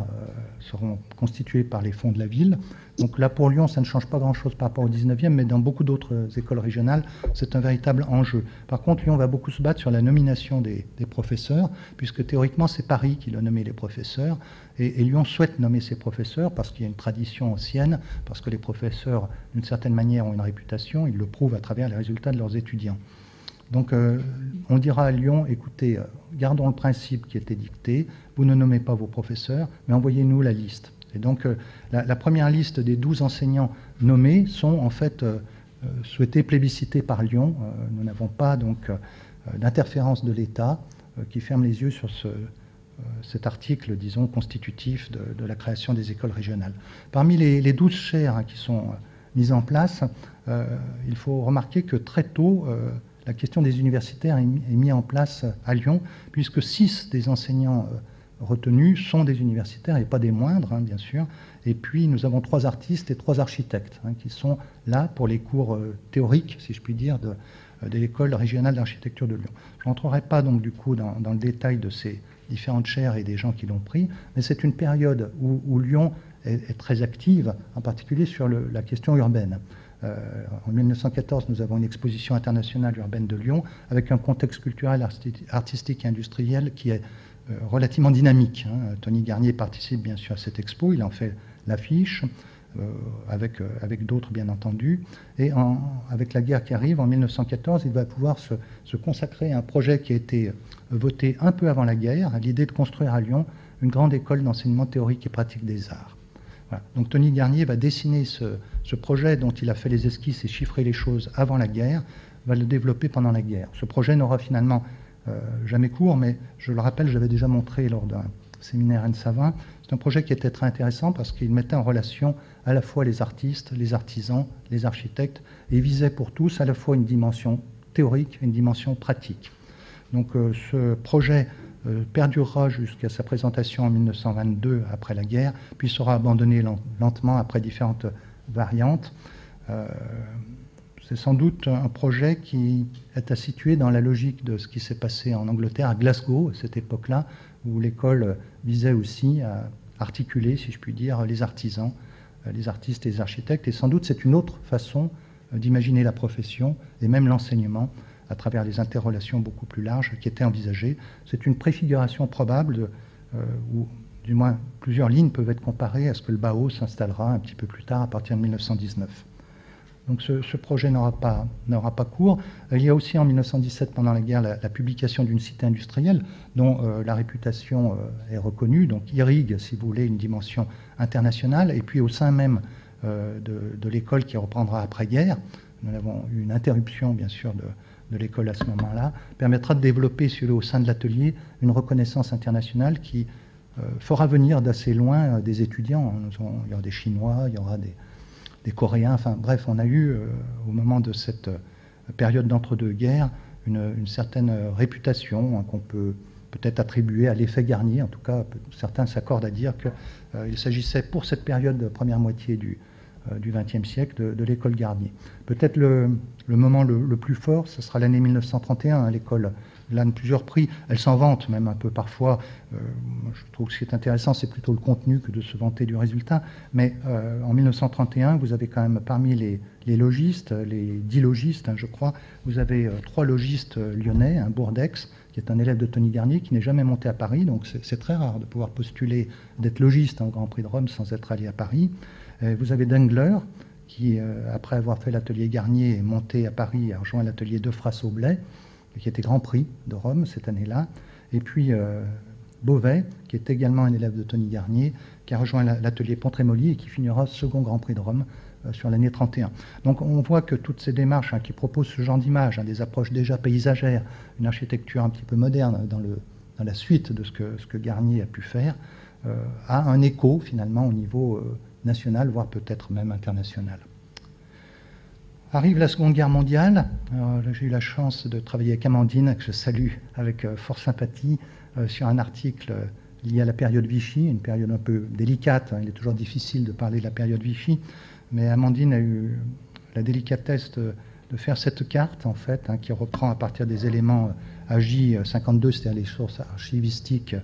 seront constitués par les fonds de la ville. Donc là, pour Lyon, ça ne change pas grand-chose par rapport au 19e, mais dans beaucoup d'autres écoles régionales, c'est un véritable enjeu. Par contre, Lyon va beaucoup se battre sur la nomination des professeurs, puisque théoriquement, c'est Paris qui doit nommer les professeurs, et Lyon souhaite nommer ses professeurs parce qu'il y a une tradition ancienne, parce que les professeurs, d'une certaine manière, ont une réputation, ils le prouvent à travers les résultats de leurs étudiants. Donc on dira à Lyon, écoutez, gardons le principe qui était dicté, vous ne nommez pas vos professeurs, mais envoyez-nous la liste. Et donc la première liste des 12 enseignants nommés sont en fait souhaités plébiscités par Lyon. Nous n'avons pas donc d'interférence de l'État qui ferme les yeux sur cet article, disons, constitutif de la création des écoles régionales. Parmi les 12 chaires qui sont mises en place, il faut remarquer que très tôt, la question des universitaires est mise en place à Lyon, puisque 6 des enseignants retenus sont des universitaires, et pas des moindres, bien sûr. Et puis, nous avons 3 artistes et 3 architectes qui sont là pour les cours théoriques, si je puis dire, de l'école régionale d'architecture de Lyon. Je n'entrerai pas, donc, du coup, dans le détail de ces différentes chaires et des gens qui l'ont pris, mais c'est une période où Lyon est très active, en particulier sur la question urbaine. En 1914, nous avons une exposition internationale urbaine de Lyon avec un contexte culturel, artistique et industriel qui est relativement dynamique. Tony Garnier participe bien sûr à cette expo, il en fait l'affiche, avec d'autres bien entendu. Et avec la guerre qui arrive, en 1914, il va pouvoir se consacrer à un projet qui a été voté un peu avant la guerre, à l'idée de construire à Lyon une grande école d'enseignement théorique et pratique des arts. Voilà. Donc Tony Garnier va dessiner ce projet dont il a fait les esquisses et chiffré les choses avant la guerre, va le développer pendant la guerre. Ce projet n'aura finalement jamais court, mais je le rappelle, j'avais déjà montré lors d'un séminaire Anne-Savin. C'est un projet qui était très intéressant parce qu'il mettait en relation à la fois les artistes, les artisans, les architectes, et visait pour tous à la fois une dimension théorique et une dimension pratique. Donc ce projet perdurera jusqu'à sa présentation en 1922, après la guerre, puis sera abandonné lentement après différentes variantes. C'est sans doute un projet qui est à situer dans la logique de ce qui s'est passé en Angleterre, à Glasgow, à cette époque-là, où l'école visait aussi à articuler, si je puis dire, les artisans, les artistes et les architectes. Et sans doute c'est une autre façon d'imaginer la profession et même l'enseignement à travers les interrelations beaucoup plus larges qui étaient envisagées. C'est une préfiguration probable où, du moins, plusieurs lignes peuvent être comparées à ce que le Bauhaus s'installera un petit peu plus tard, à partir de 1919. Donc ce projet n'aura pas cours. Il y a aussi en 1917, pendant la guerre, la publication d'une cité industrielle dont la réputation est reconnue, donc irrigue, si vous voulez, une dimension internationale. Et puis au sein même de l'école qui reprendra après-guerre, nous avons eu une interruption, bien sûr, de l'école à ce moment-là, permettra de développer au sein de l'atelier une reconnaissance internationale qui fera venir d'assez loin des étudiants. Il y aura des Chinois, il y aura des Coréens, enfin bref, on a eu, au moment de cette période d'entre-deux-guerres, une certaine réputation qu'on peut peut-être attribuer à l'effet Garnier. En tout cas, certains s'accordent à dire qu'il s'agissait pour cette période de première moitié du XXe siècle de l'école Garnier. Peut-être le moment le plus fort, ce sera l'année 1931, l'école gagne plusieurs prix. Elle s'en vante même un peu parfois. Je trouve que ce qui est intéressant, c'est plutôt le contenu que de se vanter du résultat. Mais en 1931, vous avez quand même parmi les logistes, les 10 logistes, je crois, vous avez 3 logistes lyonnais, un Bourdex, qui est un élève de Tony Garnier, qui n'est jamais monté à Paris. Donc c'est très rare de pouvoir postuler d'être logiste au Grand Prix de Rome sans être allé à Paris. Vous avez Dengler, qui, après avoir fait l'atelier Garnier, est monté à Paris et a rejoint l'atelier Defras-Aublay, qui était Grand Prix de Rome cette année-là. Et puis Beauvais, qui est également un élève de Tony Garnier, qui a rejoint l'atelier Pontremoli et qui finira second Grand Prix de Rome sur l'année 31. Donc on voit que toutes ces démarches qui proposent ce genre d'image, des approches déjà paysagères, une architecture un petit peu moderne dans la suite de ce que Garnier a pu faire, a un écho finalement au niveau national, voire peut-être même international. Arrive la Seconde Guerre mondiale. J'ai eu la chance de travailler avec Amandine, que je salue avec fort sympathie, sur un article lié à la période Vichy, une période un peu délicate. Il est toujours difficile de parler de la période Vichy, mais Amandine a eu la délicatesse de faire cette carte, en fait, qui reprend à partir des éléments AJ52, c'est-à-dire les sources archivistiques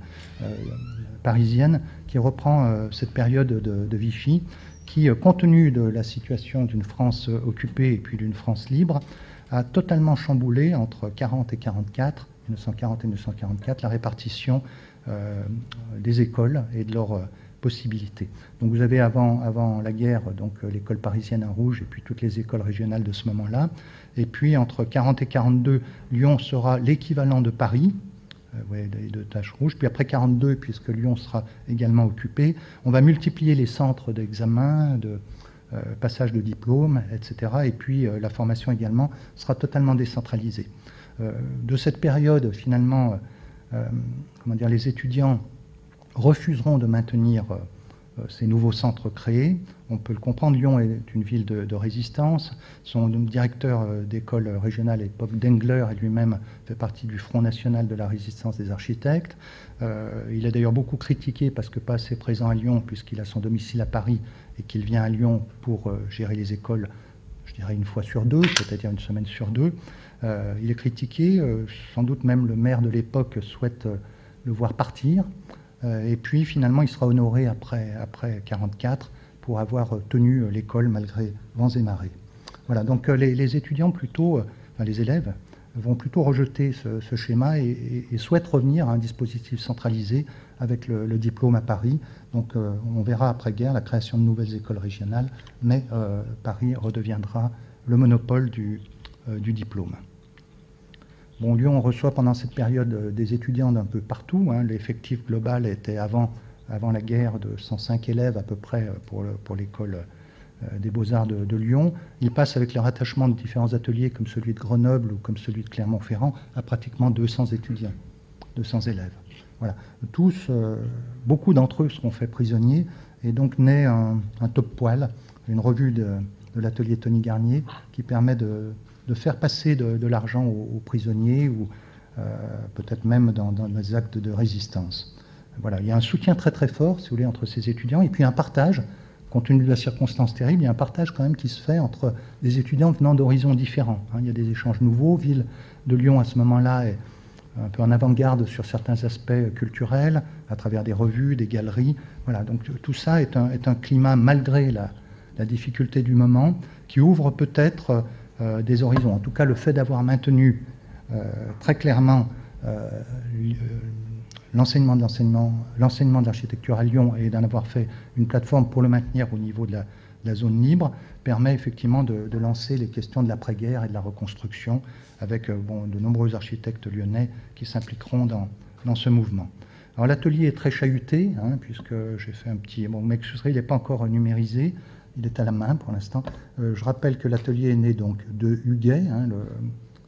parisiennes, qui reprend cette période de Vichy, qui, compte tenu de la situation d'une France occupée et puis d'une France libre, a totalement chamboulé entre 1940 et 1944, la répartition des écoles et de leurs possibilités. Donc vous avez avant la guerre donc l'école parisienne en rouge et puis toutes les écoles régionales de ce moment-là. Et puis entre 40 et 42, Lyon sera l'équivalent de Paris, de taches rouges. Puis après 42, puisque Lyon sera également occupé, on va multiplier les centres d'examen, de passage de diplôme, etc. Et puis la formation également sera totalement décentralisée. De cette période, finalement, les étudiants refuseront de maintenir ces nouveaux centres créés. On peut le comprendre, Lyon est une ville de résistance. Son directeur d'école régionale à l'époque, Dengler, lui-même fait partie du Front national de la résistance des architectes. Il est d'ailleurs beaucoup critiqué parce que pas assez présent à Lyon, puisqu'il a son domicile à Paris et qu'il vient à Lyon pour gérer les écoles, je dirais une fois sur deux, c'est-à-dire une semaine sur deux. Il est critiqué, sans doute même le maire de l'époque souhaite le voir partir. Et puis finalement, il sera honoré après 1944 pour avoir tenu l'école malgré vents et marées. Voilà, donc les étudiants les élèves vont plutôt rejeter ce schéma et souhaitent revenir à un dispositif centralisé avec le diplôme à Paris. Donc on verra après-guerre la création de nouvelles écoles régionales, mais Paris redeviendra le monopole du diplôme. Bon, Lyon reçoit pendant cette période des étudiants d'un peu partout. L'effectif global était avant la guerre de 105 élèves à peu près pour l'école des Beaux-Arts de Lyon. Ils passent avec le rattachement de différents ateliers comme celui de Grenoble ou comme celui de Clermont-Ferrand à pratiquement 200 étudiants, 200 élèves. Voilà. Tous, beaucoup d'entre eux seront faits prisonniers et donc naît un top poil, une revue de l'atelier Tony Garnier qui permet de faire passer de l'argent aux prisonniers ou peut-être même dans les actes de résistance. Voilà. Il y a un soutien très très fort, si vous voulez, entre ces étudiants et puis un partage. Compte tenu de la circonstance terrible, il y a un partage quand même qui se fait entre des étudiants venant d'horizons différents. Il y a des échanges nouveaux. Ville de Lyon, à ce moment-là, est un peu en avant-garde sur certains aspects culturels, à travers des revues, des galeries. Voilà, donc tout ça est un climat, malgré la difficulté du moment, qui ouvre peut-être des horizons. En tout cas, le fait d'avoir maintenu très clairement l'enseignement de l'architecture à Lyon et d'en avoir fait une plateforme pour le maintenir au niveau de la zone libre permet effectivement de lancer les questions de l'après-guerre et de la reconstruction avec de nombreux architectes lyonnais qui s'impliqueront dans ce mouvement. Alors l'atelier est très chahuté, puisque j'ai fait un petit... Bon, m'excuserez, il n'est pas encore numérisé, il est à la main pour l'instant. Je rappelle que l'atelier est né donc de Huguet,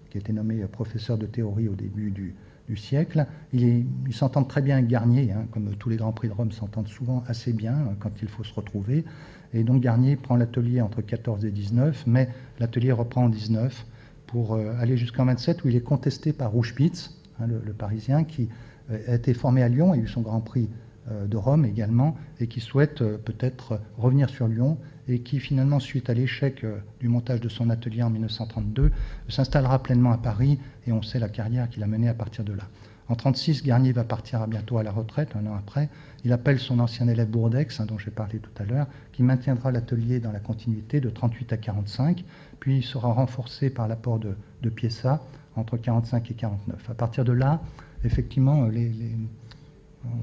qui a été nommé professeur de théorie au début du siècle. Ils s'entendent très bien avec Garnier, comme tous les grands prix de Rome s'entendent souvent assez bien quand il faut se retrouver. Et donc Garnier prend l'atelier entre 14 et 19, mais l'atelier reprend en 19 pour aller jusqu'en 27 où il est contesté par Rouchepitz, le Parisien, qui a été formé à Lyon, a eu son grand prix de Rome également, et qui souhaite peut-être revenir sur Lyon et qui finalement, suite à l'échec du montage de son atelier en 1932, s'installera pleinement à Paris et on sait la carrière qu'il a menée à partir de là. En 1936, Garnier va partir bientôt à la retraite, un an après. Il appelle son ancien élève Bourdex, dont j'ai parlé tout à l'heure, qui maintiendra l'atelier dans la continuité de 1938 à 1945, puis il sera renforcé par l'apport de Piessa entre 1945 et 1949. À partir de là, effectivement,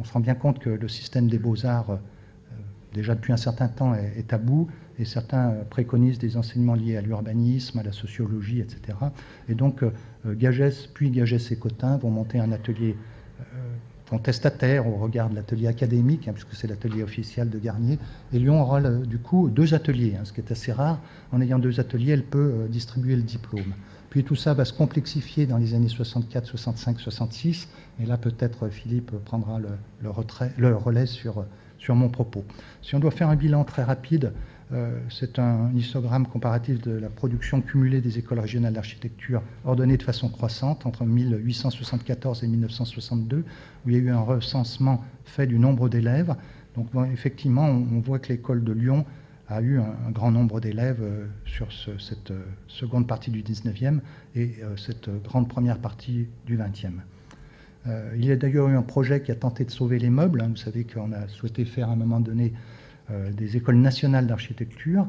on se rend bien compte que le système des beaux-arts, déjà depuis un certain temps, est à bout, et certains préconisent des enseignements liés à l'urbanisme, à la sociologie, etc. Et donc, Gagès, puis Gagès et Cotin vont monter un atelier contestataire au regard de l'atelier académique, puisque c'est l'atelier officiel de Garnier. Et Lyon aura du coup 2 ateliers, ce qui est assez rare. En ayant 2 ateliers, elle peut distribuer le diplôme. Puis tout ça va se complexifier dans les années 64, 65, 66. Et là, peut-être Philippe prendra le relais sur mon propos. Si on doit faire un bilan très rapide, c'est un histogramme comparatif de la production cumulée des écoles régionales d'architecture ordonnées de façon croissante entre 1874 et 1962, où il y a eu un recensement fait du nombre d'élèves. Donc effectivement, on voit que l'école de Lyon a eu un grand nombre d'élèves sur cette seconde partie du 19e et cette grande première partie du 20e. Il y a d'ailleurs eu un projet qui a tenté de sauver les meubles. Vous savez qu'on a souhaité faire à un moment donné des écoles nationales d'architecture.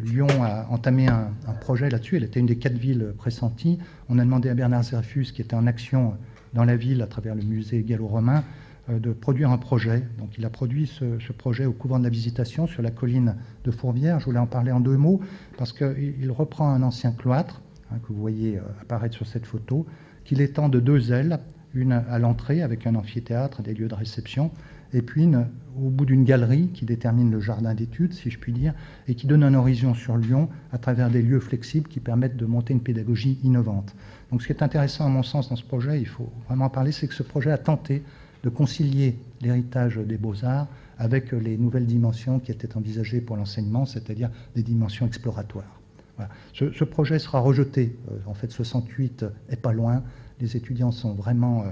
Lyon a entamé un projet là-dessus. Elle était une des 4 villes pressenties. On a demandé à Bernard Zerfus, qui était en action dans la ville à travers le musée gallo-romain, de produire un projet. Donc il a produit ce projet au couvent de la Visitation sur la colline de Fourvière. Je voulais en parler en 2 mots parce qu'il reprend un ancien cloître que vous voyez apparaître sur cette photo, qu'il étend de 2 ailes, une à l'entrée avec un amphithéâtre, des lieux de réception, et puis au bout d'une galerie qui détermine le jardin d'études, si je puis dire, et qui donne un horizon sur Lyon à travers des lieux flexibles qui permettent de monter une pédagogie innovante. Donc ce qui est intéressant à mon sens dans ce projet, il faut vraiment en parler, c'est que ce projet a tenté de concilier l'héritage des beaux-arts avec les nouvelles dimensions qui étaient envisagées pour l'enseignement, c'est-à-dire des dimensions exploratoires. Voilà. Ce projet sera rejeté. En fait, 68 est pas loin. Les étudiants sont vraiment,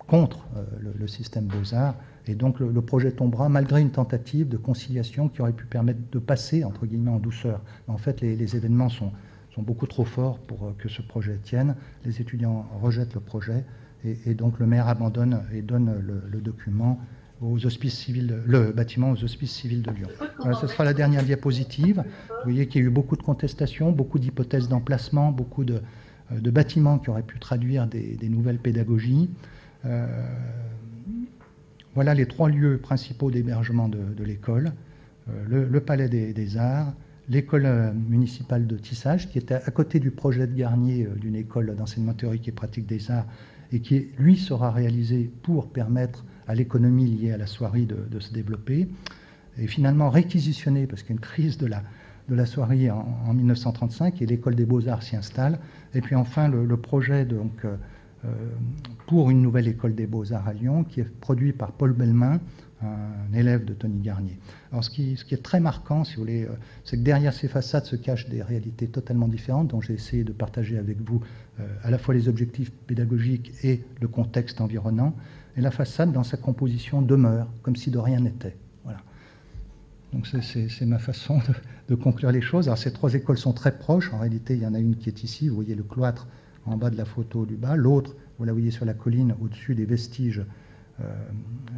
contre le système Beaux-Arts. Et donc, le projet tombera malgré une tentative de conciliation qui aurait pu permettre de passer, entre guillemets, en douceur. Mais en fait, les événements sont beaucoup trop forts pour que ce projet tienne. Les étudiants rejettent le projet. Et donc, le maire abandonne et donne le document aux hospices civils, le bâtiment aux hospices civils de Lyon. Voilà, ce sera la dernière diapositive. Vous voyez qu'il y a eu beaucoup de contestations, beaucoup d'hypothèses d'emplacement, beaucoup de bâtiments qui auraient pu traduire des nouvelles pédagogies. Voilà les 3 lieux principaux d'hébergement de l'école. Le Palais des Arts, l'école municipale de Tissage, qui était à côté du projet de Garnier d'une école d'enseignement théorique et pratique des arts, et qui, lui, sera réalisé pour permettre à l'économie liée à la soierie de se développer. est finalement réquisitionnée parce qu'il y a une crise de la soierie en 1935 et l'école des beaux-arts s'y installe. Et puis enfin le projet donc, pour une nouvelle école des beaux-arts à Lyon qui est produit par Paul Bellemin, un élève de Tony Garnier. Alors ce qui est très marquant, si vous voulez, c'est que derrière ces façades se cachent des réalités totalement différentes dont j'ai essayé de partager avec vous à la fois les objectifs pédagogiques et le contexte environnant. Et la façade, dans sa composition, demeure comme si de rien n'était. Voilà. Donc c'est ma façon de conclure les choses. Alors ces trois écoles sont très proches. En réalité, il y en a une qui est ici. Vous voyez le cloître en bas de la photo du bas. L'autre, vous la voyez sur la colline au-dessus des vestiges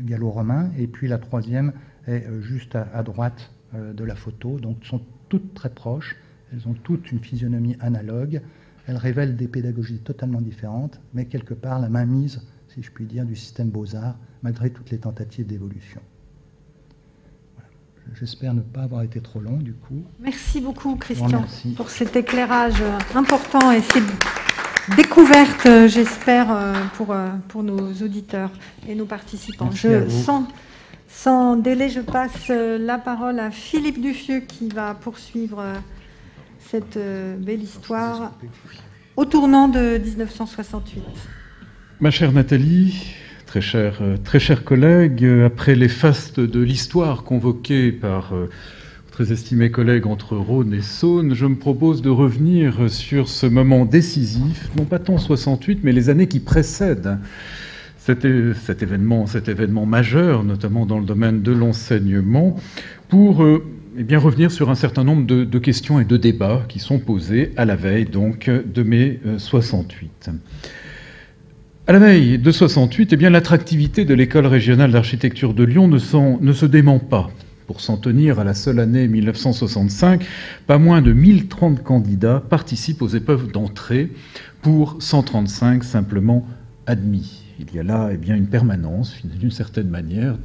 gallo-romains. Et puis la troisième est juste à droite de la photo. Donc sont toutes très proches. Elles ont toutes une physionomie analogue. Elles révèlent des pédagogies totalement différentes, mais quelque part la mainmise, si je puis dire, du système Beaux-Arts, malgré toutes les tentatives d'évolution. Voilà. J'espère ne pas avoir été trop long, du coup. Merci beaucoup, Christian, pour cet éclairage important et ces découvertes, j'espère, pour nos auditeurs et nos participants. Sans délai, je passe la parole à Philippe Duffieux qui va poursuivre cette belle histoire au tournant de 1968. Ma chère Nathalie, très chers collègues, après les fastes de l'histoire convoquées par très estimés collègues entre Rhône et Saône, je me propose de revenir sur ce moment décisif, non pas tant 68, mais les années qui précèdent cet événement majeur, notamment dans le domaine de l'enseignement, pour revenir sur un certain nombre de questions et de débats qui sont posés à la veille donc, de mai 68. À la veille de 68, l'attractivité de l'école régionale d'architecture de Lyon ne se dément pas. Pour s'en tenir à la seule année 1965, pas moins de 1030 candidats participent aux épreuves d'entrée pour 135 simplement admis. Il y a là une permanence, d'une certaine manière,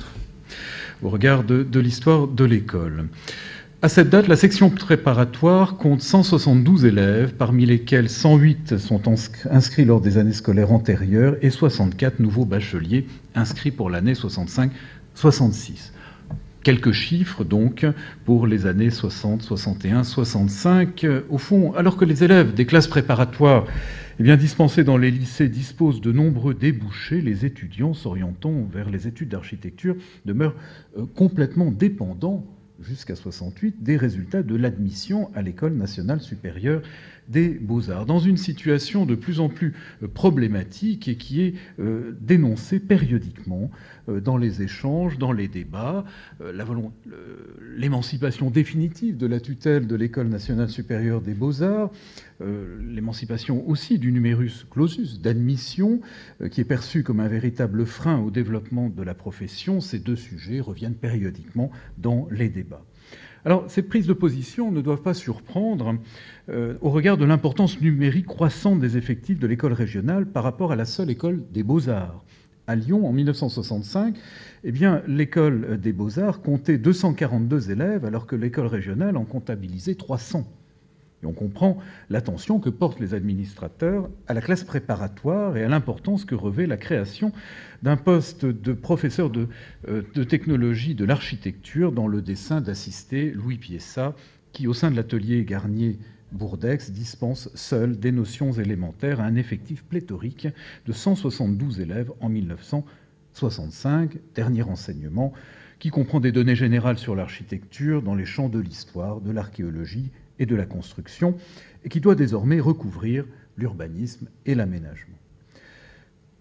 au regard de l'histoire de l'école. À cette date, la section préparatoire compte 172 élèves, parmi lesquels 108 sont inscrits lors des années scolaires antérieures et 64 nouveaux bacheliers inscrits pour l'année 65-66. Quelques chiffres donc pour les années 60, 61, 65. Au fond, alors que les élèves des classes préparatoires dispensés dans les lycées disposent de nombreux débouchés, les étudiants s'orientant vers les études d'architecture demeurent complètement dépendants, jusqu'à 68, des résultats de l'admission à l'École nationale supérieure des beaux-arts, dans une situation de plus en plus problématique et qui est dénoncée périodiquement dans les échanges, dans les débats, l'émancipation définitive de la tutelle de l'École nationale supérieure des beaux-arts, l'émancipation aussi du numerus clausus d'admission, qui est perçu comme un véritable frein au développement de la profession. Ces deux sujets reviennent périodiquement dans les débats. Alors, ces prises de position ne doivent pas surprendre au regard de l'importance numérique croissante des effectifs de l'école régionale par rapport à la seule école des beaux-arts. À Lyon, en 1965, l'école des beaux-arts comptait 242 élèves, alors que l'école régionale en comptabilisait 300. Et on comprend l'attention que portent les administrateurs à la classe préparatoire et à l'importance que revêt la création d'un poste de professeur de technologie de l'architecture dans le dessin d'assisté Louis Piessa, qui, au sein de l'atelier Garnier-Bourdex, dispense seul des notions élémentaires à un effectif pléthorique de 172 élèves en 1965. Dernier enseignement qui comprend des données générales sur l'architecture dans les champs de l'histoire, de l'archéologie et de la construction, et qui doit désormais recouvrir l'urbanisme et l'aménagement.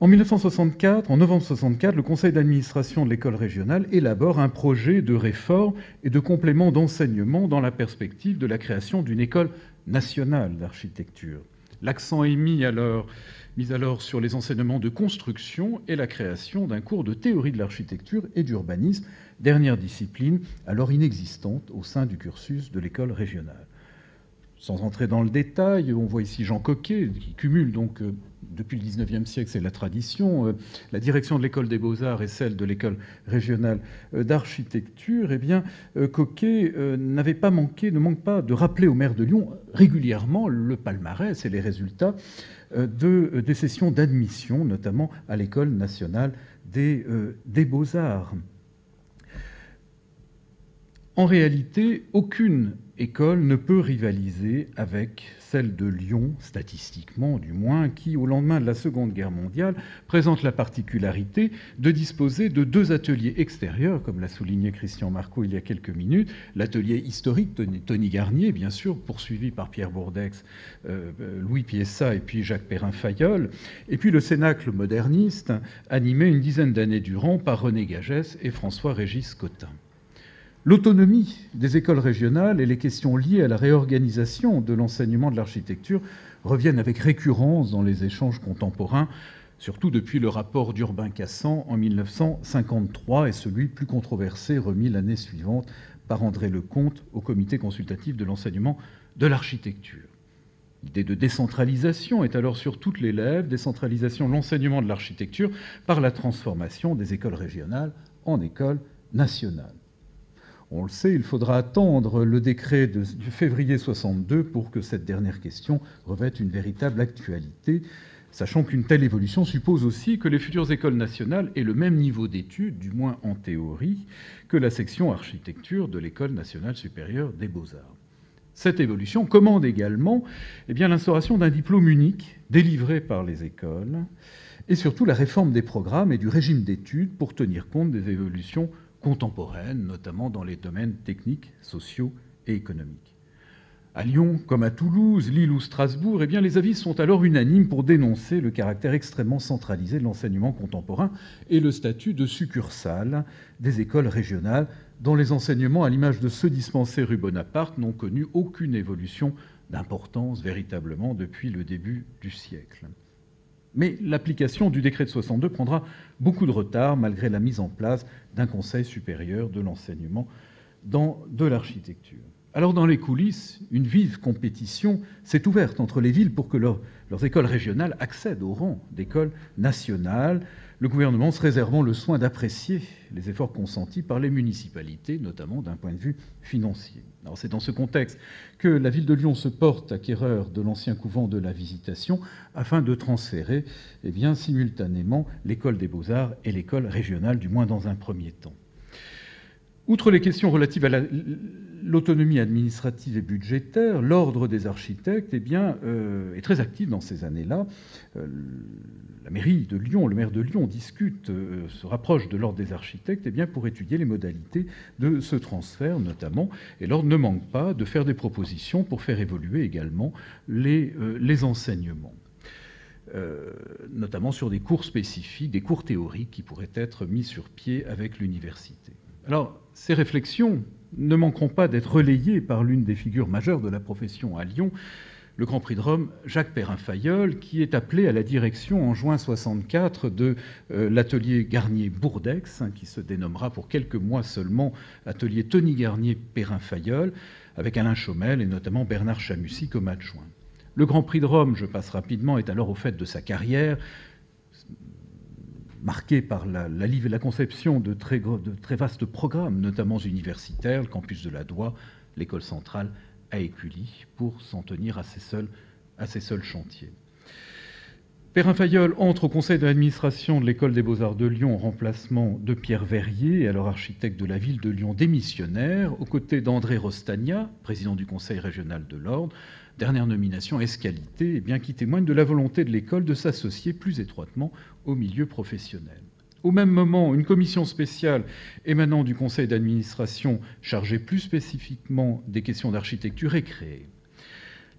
En 1964, en novembre 1964, le conseil d'administration de l'école régionale élabore un projet de réforme et de complément d'enseignement dans la perspective de la création d'une école nationale d'architecture. L'accent est mis alors sur les enseignements de construction et la création d'un cours de théorie de l'architecture et d'urbanisme, dernière discipline alors inexistante au sein du cursus de l'école régionale. Sans entrer dans le détail, on voit ici Jean Coquet, qui cumule donc, depuis le XIXe siècle, c'est la tradition, la direction de l'école des beaux-arts et celle de l'école régionale d'architecture. Coquet ne manque pas de rappeler au maire de Lyon régulièrement le palmarès et les résultats des sessions d'admission, notamment à l'école nationale des beaux-arts. En réalité, aucune école ne peut rivaliser avec celle de Lyon, statistiquement du moins, qui, au lendemain de la Seconde Guerre mondiale, présente la particularité de disposer de 2 ateliers extérieurs, comme l'a souligné Christian Marcot il y a quelques minutes. L'atelier historique, Tony Garnier, bien sûr, poursuivi par Pierre Bourdex, Louis Piessa et puis Jacques Perrin-Fayolle, et puis le Cénacle moderniste, animé une dizaine d'années durant par René Gagès et François-Régis Cotin. L'autonomie des écoles régionales et les questions liées à la réorganisation de l'enseignement de l'architecture reviennent avec récurrence dans les échanges contemporains, surtout depuis le rapport d'Urbain-Cassan en 1953 et celui plus controversé remis l'année suivante par André Lecomte au Comité consultatif de l'enseignement de l'architecture. L'idée de décentralisation est alors sur toutes les lèvres, décentralisation de l'enseignement de l'architecture par la transformation des écoles régionales en écoles nationales. On le sait, il faudra attendre le décret du février 62 pour que cette dernière question revête une véritable actualité, sachant qu'une telle évolution suppose aussi que les futures écoles nationales aient le même niveau d'études, du moins en théorie, que la section architecture de l'École nationale supérieure des beaux-arts. Cette évolution commande également l'instauration d'un diplôme unique délivré par les écoles et surtout la réforme des programmes et du régime d'études pour tenir compte des évolutions contemporaines, notamment dans les domaines techniques, sociaux et économiques. À Lyon, comme à Toulouse, Lille ou Strasbourg, les avis sont alors unanimes pour dénoncer le caractère extrêmement centralisé de l'enseignement contemporain et le statut de succursale des écoles régionales, dont les enseignements, à l'image de ceux dispensés rue Bonaparte, n'ont connu aucune évolution d'importance véritablement depuis le début du siècle. Mais l'application du décret de 62 prendra beaucoup de retard malgré la mise en place d'un Conseil supérieur de l'enseignement de l'architecture. Alors dans les coulisses, une vive compétition s'est ouverte entre les villes pour que leurs écoles régionales accèdent au rang d'écoles nationales, le gouvernement se réservant le soin d'apprécier les efforts consentis par les municipalités, notamment d'un point de vue financier. Alors c'est dans ce contexte que la ville de Lyon se porte acquéreur de l'ancien couvent de la Visitation afin de transférer simultanément l'école des beaux-arts et l'école régionale, du moins dans un premier temps. Outre les questions relatives à l'autonomie administrative et budgétaire, l'Ordre des architectes est très actif dans ces années-là. La mairie de Lyon, le maire de Lyon se rapproche de l'Ordre des architectes pour étudier les modalités de ce transfert notamment. Et l'Ordre ne manque pas de faire des propositions pour faire évoluer également les enseignements. Notamment sur des cours spécifiques, des cours théoriques qui pourraient être mis sur pied avec l'université. Alors, ces réflexions ne manqueront pas d'être relayées par l'une des figures majeures de la profession à Lyon, le Grand Prix de Rome, Jacques Perrin-Fayolle, qui est appelé à la direction en juin 64 de l'atelier Garnier-Bourdex, qui se dénommera pour quelques mois seulement atelier Tony Garnier-Perrin-Fayolle, avec Alain Chaumel et notamment Bernard Chamussy comme adjoint. Le Grand Prix de Rome, je passe rapidement, est alors au fait de sa carrière, marqué par la conception de très vastes programmes, notamment universitaires, le campus de la Doua, l'école centrale à Écully, pour s'en tenir à ses seuls chantiers. Perrin-Fayolle entre au conseil d'administration de l'école des beaux-arts de Lyon en remplacement de Pierre Verrier, alors architecte de la ville de Lyon démissionnaire, aux côtés d'André Rostagna, président du conseil régional de l'Ordre, dernière nomination ès-qualité, qui témoigne de la volonté de l'école de s'associer plus étroitement au milieu professionnel. Au même moment, une commission spéciale émanant du conseil d'administration chargée plus spécifiquement des questions d'architecture est créée.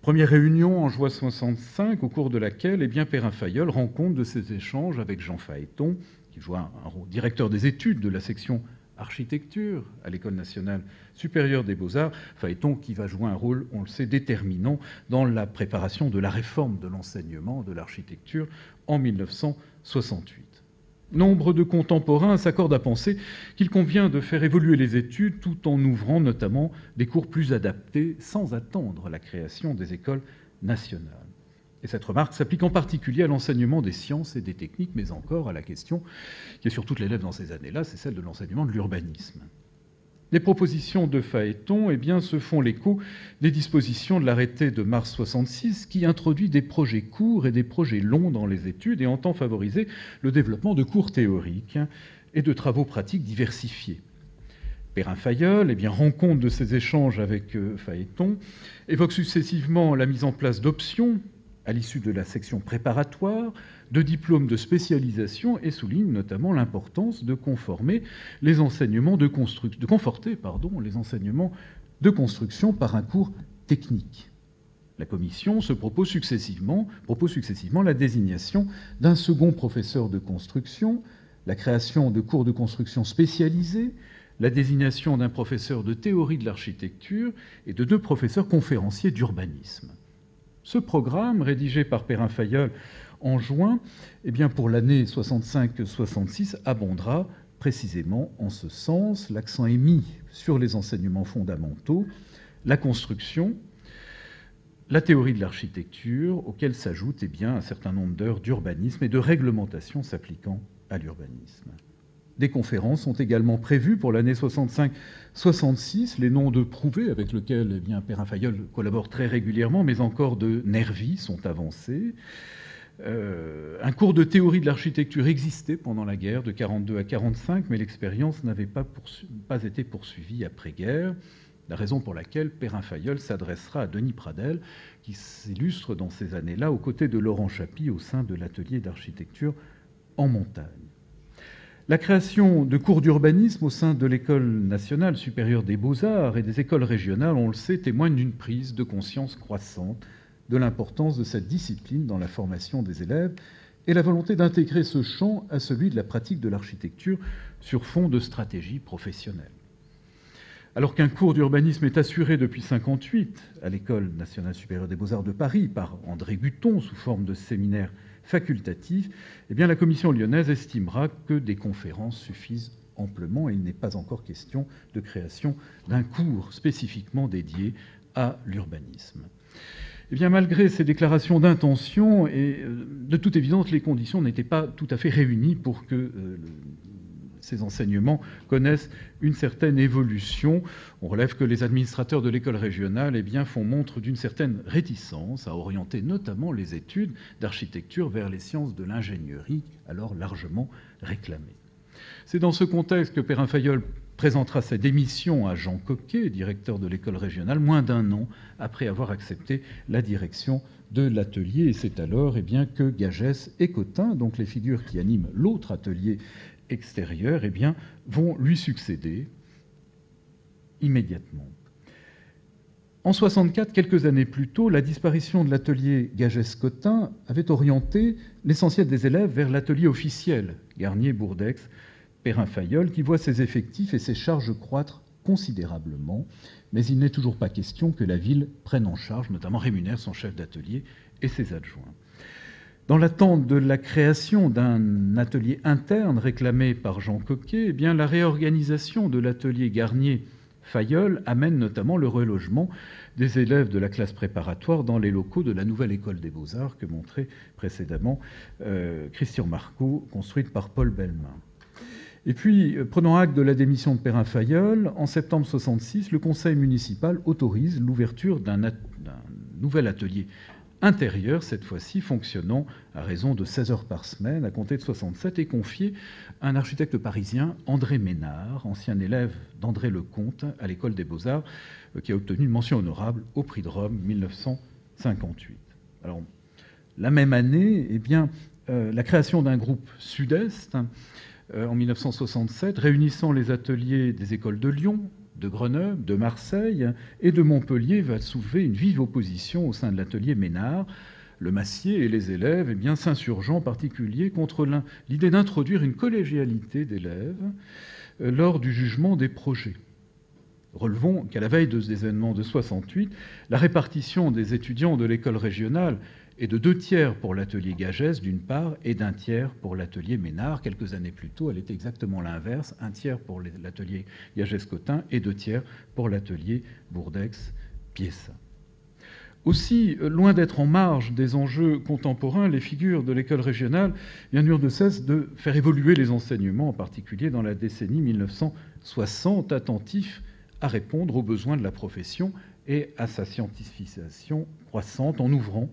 Première réunion en juin 65, au cours de laquelle Perrin-Fayolle rend compte de ses échanges avec Jean Phaéton, qui joue un rôle directeur des études de la section architecture à l'École nationale supérieure des beaux-arts, Phaéton qui va jouer un rôle, on le sait, déterminant dans la préparation de la réforme de l'enseignement de l'architecture en 1968. Nombre de contemporains s'accordent à penser qu'il convient de faire évoluer les études tout en ouvrant notamment des cours plus adaptés sans attendre la création des écoles nationales. Et cette remarque s'applique en particulier à l'enseignement des sciences et des techniques, mais encore à la question qui est sur toutes les lèvres dans ces années-là, c'est celle de l'enseignement de l'urbanisme. Les propositions de Phaéton se font l'écho des dispositions de l'arrêté de mars 66 qui introduit des projets courts et des projets longs dans les études et entend favoriser le développement de cours théoriques et de travaux pratiques diversifiés. Perrin-Fayolle, rend compte de ses échanges avec Phaéton, évoque successivement la mise en place d'options à l'issue de la section préparatoire, de diplômes de spécialisation, et souligne notamment l'importance de conforter les enseignements de construction par un cours technique. La commission se propose successivement la désignation d'un second professeur de construction, la création de cours de construction spécialisés, la désignation d'un professeur de théorie de l'architecture et de 2 professeurs conférenciers d'urbanisme. Ce programme, rédigé par Perrin-Fayolle en juin, pour l'année 65-66, abondera précisément en ce sens. L'accent est mis sur les enseignements fondamentaux, la construction, la théorie de l'architecture, auquel s'ajoute un certain nombre d'heures d'urbanisme et de réglementation s'appliquant à l'urbanisme. Des conférences sont également prévues pour l'année 65-66. Les noms de Prouvé, avec lequel Perrin-Fayolle collabore très régulièrement, mais encore de Nervi, sont avancés. Un cours de théorie de l'architecture existait pendant la guerre de 1942 à 1945, mais l'expérience n'avait pas été poursuivie après-guerre. La raison pour laquelle Perrin-Fayolle s'adressera à Denis Pradel, qui s'illustre dans ces années-là aux côtés de Laurent Chappy au sein de l'atelier d'architecture en montagne. La création de cours d'urbanisme au sein de l'École nationale supérieure des beaux-arts et des écoles régionales, on le sait, témoigne d'une prise de conscience croissante de l'importance de cette discipline dans la formation des élèves et la volonté d'intégrer ce champ à celui de la pratique de l'architecture sur fond de stratégie professionnelle. Alors qu'un cours d'urbanisme est assuré depuis 1958 à l'École nationale supérieure des beaux-arts de Paris par André Guton sous forme de séminaire facultatif, la commission lyonnaise estimera que des conférences suffisent amplement et il n'est pas encore question de création d'un cours spécifiquement dédié à l'urbanisme. Malgré ces déclarations d'intention, et de toute évidence, les conditions n'étaient pas tout à fait réunies pour que ces enseignements connaissent une certaine évolution. On relève que les administrateurs de l'école régionale font montre d'une certaine réticence à orienter notamment les études d'architecture vers les sciences de l'ingénierie, alors largement réclamées. C'est dans ce contexte que Perrin-Fayolle présentera sa démission à Jean Coquet, directeur de l'école régionale, moins d'1 an après avoir accepté la direction de l'atelier. Et c'est alors que Gagès et Cotin, donc les figures qui animent l'autre atelier extérieur, vont lui succéder immédiatement. En 1964, quelques années plus tôt, la disparition de l'atelier Gagès-Cotin avait orienté l'essentiel des élèves vers l'atelier officiel Garnier-Bourdex, Perrin-Fayolle, qui voit ses effectifs et ses charges croître considérablement, mais il n'est toujours pas question que la ville prenne en charge, notamment rémunère son chef d'atelier et ses adjoints. Dans l'attente de la création d'un atelier interne réclamé par Jean Coquet, la réorganisation de l'atelier Garnier-Fayolle amène notamment le relogement des élèves de la classe préparatoire dans les locaux de la nouvelle école des beaux-arts que montrait précédemment Christian Marcot, construite par Paul Bellemin. Et puis, prenant acte de la démission de Perrin-Fayolle, en septembre 1966, le conseil municipal autorise l'ouverture d'un nouvel atelier intérieur, cette fois-ci fonctionnant à raison de 16 heures par semaine à compter de 1967, et confié à un architecte parisien, André Ménard, ancien élève d'André Lecomte à l'école des Beaux-Arts, qui a obtenu une mention honorable au prix de Rome 1958. Alors, la même année, la création d'un groupe Sud-Est en 1967, réunissant les ateliers des écoles de Lyon, de Grenoble, de Marseille et de Montpellier, va soulever une vive opposition au sein de l'atelier Ménard, le massier et les élèves s'insurgeant en particulier contre l'idée d'introduire une collégialité d'élèves lors du jugement des projets. Relevons qu'à la veille des événements de 1968, la répartition des étudiants de l'école régionale est de 2/3 pour l'atelier Gagès, d'une part, et d'1/3 pour l'atelier Ménard. Quelques années plus tôt, elle était exactement l'inverse, 1/3 pour l'atelier Gagès-Cotin et 2/3 pour l'atelier Bourdex-Piessa. Aussi, loin d'être en marge des enjeux contemporains, les figures de l'école régionale n'eurent de cesse de faire évoluer les enseignements, en particulier dans la décennie 1960, attentifs à répondre aux besoins de la profession et à sa scientifisation croissante, en ouvrant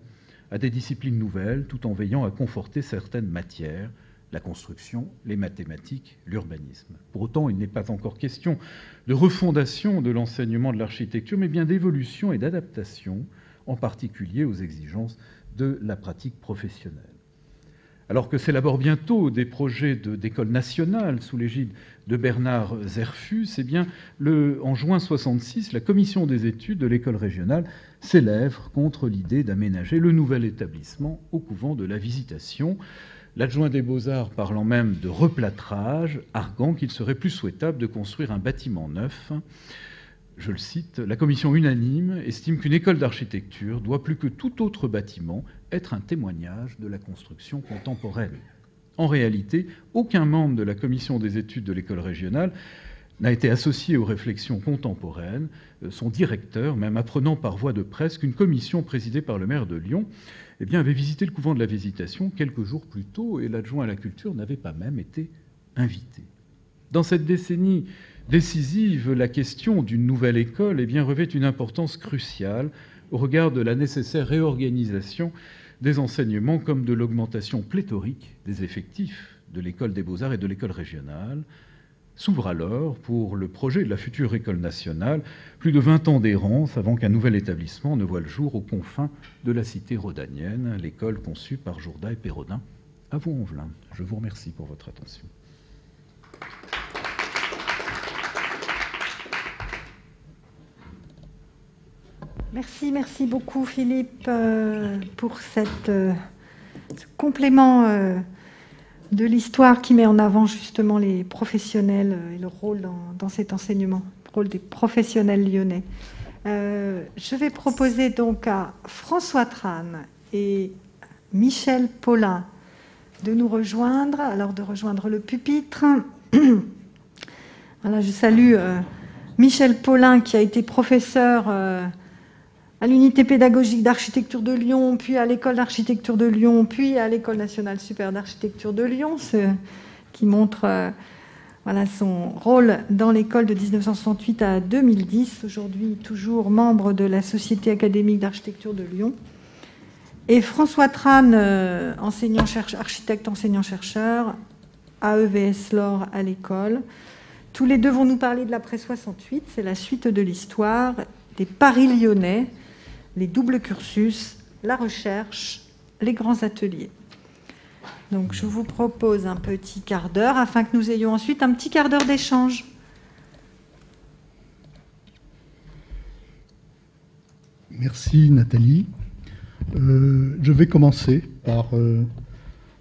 à des disciplines nouvelles, tout en veillant à conforter certaines matières, la construction, les mathématiques, l'urbanisme. Pour autant, il n'est pas encore question de refondation de l'enseignement de l'architecture, mais bien d'évolution et d'adaptation, en particulier aux exigences de la pratique professionnelle. Alors que s'élaborent bientôt des projets d'école nationale sous l'égide de Bernard Zerfus, eh bien, en juin 1966, la commission des études de l'école régionale s'élève contre l'idée d'aménager le nouvel établissement au couvent de la Visitation, l'adjoint des Beaux-Arts parlant même de replâtrage, arguant qu'il serait plus souhaitable de construire un bâtiment neuf. Je le cite, « La commission unanime estime qu'une école d'architecture doit plus que tout autre bâtiment être un témoignage de la construction contemporaine. » En réalité, aucun membre de la commission des études de l'école régionale n'a été associé aux réflexions contemporaines. Son directeur, même apprenant par voie de presse qu'une commission présidée par le maire de Lyon avait visité le couvent de la Visitation quelques jours plus tôt et l'adjoint à la culture n'avait pas même été invité. Dans cette décennie décisive, la question d'une nouvelle école revêt une importance cruciale au regard de la nécessaire réorganisation des enseignements comme de l'augmentation pléthorique des effectifs de l'école des Beaux-Arts et de l'école régionale. S'ouvre alors, pour le projet de la future école nationale, plus de 20 ans d'errance avant qu'un nouvel établissement ne voie le jour aux confins de la cité rhodanienne, l'école conçue par Jourda et Pérodin à Vaux-en-Velin. Je vous remercie pour votre attention. Merci beaucoup Philippe pour ce complément de l'histoire qui met en avant justement les professionnels et le rôle dans cet enseignement, le rôle des professionnels lyonnais. Je vais proposer donc à François Trane et Michel Paulin de nous rejoindre, de rejoindre le pupitre. Voilà, je salue Michel Paulin qui a été professeur à l'unité pédagogique d'architecture de Lyon, puis à l'école d'architecture de Lyon, puis à l'école nationale supérieure d'architecture de Lyon, ce qui montre son rôle dans l'école de 1968 à 2010, aujourd'hui toujours membre de la Société académique d'architecture de Lyon. Et François Trane, architecte enseignant-chercheur, à EVS Laure à l'école. Tous les deux vont nous parler de l'après 68, c'est la suite de l'histoire, des Paris lyonnais, les doubles cursus, la recherche, les grands ateliers. Donc je vous propose un petit quart d'heure afin que nous ayons ensuite un petit quart d'heure d'échange. Merci Nathalie. Je vais commencer par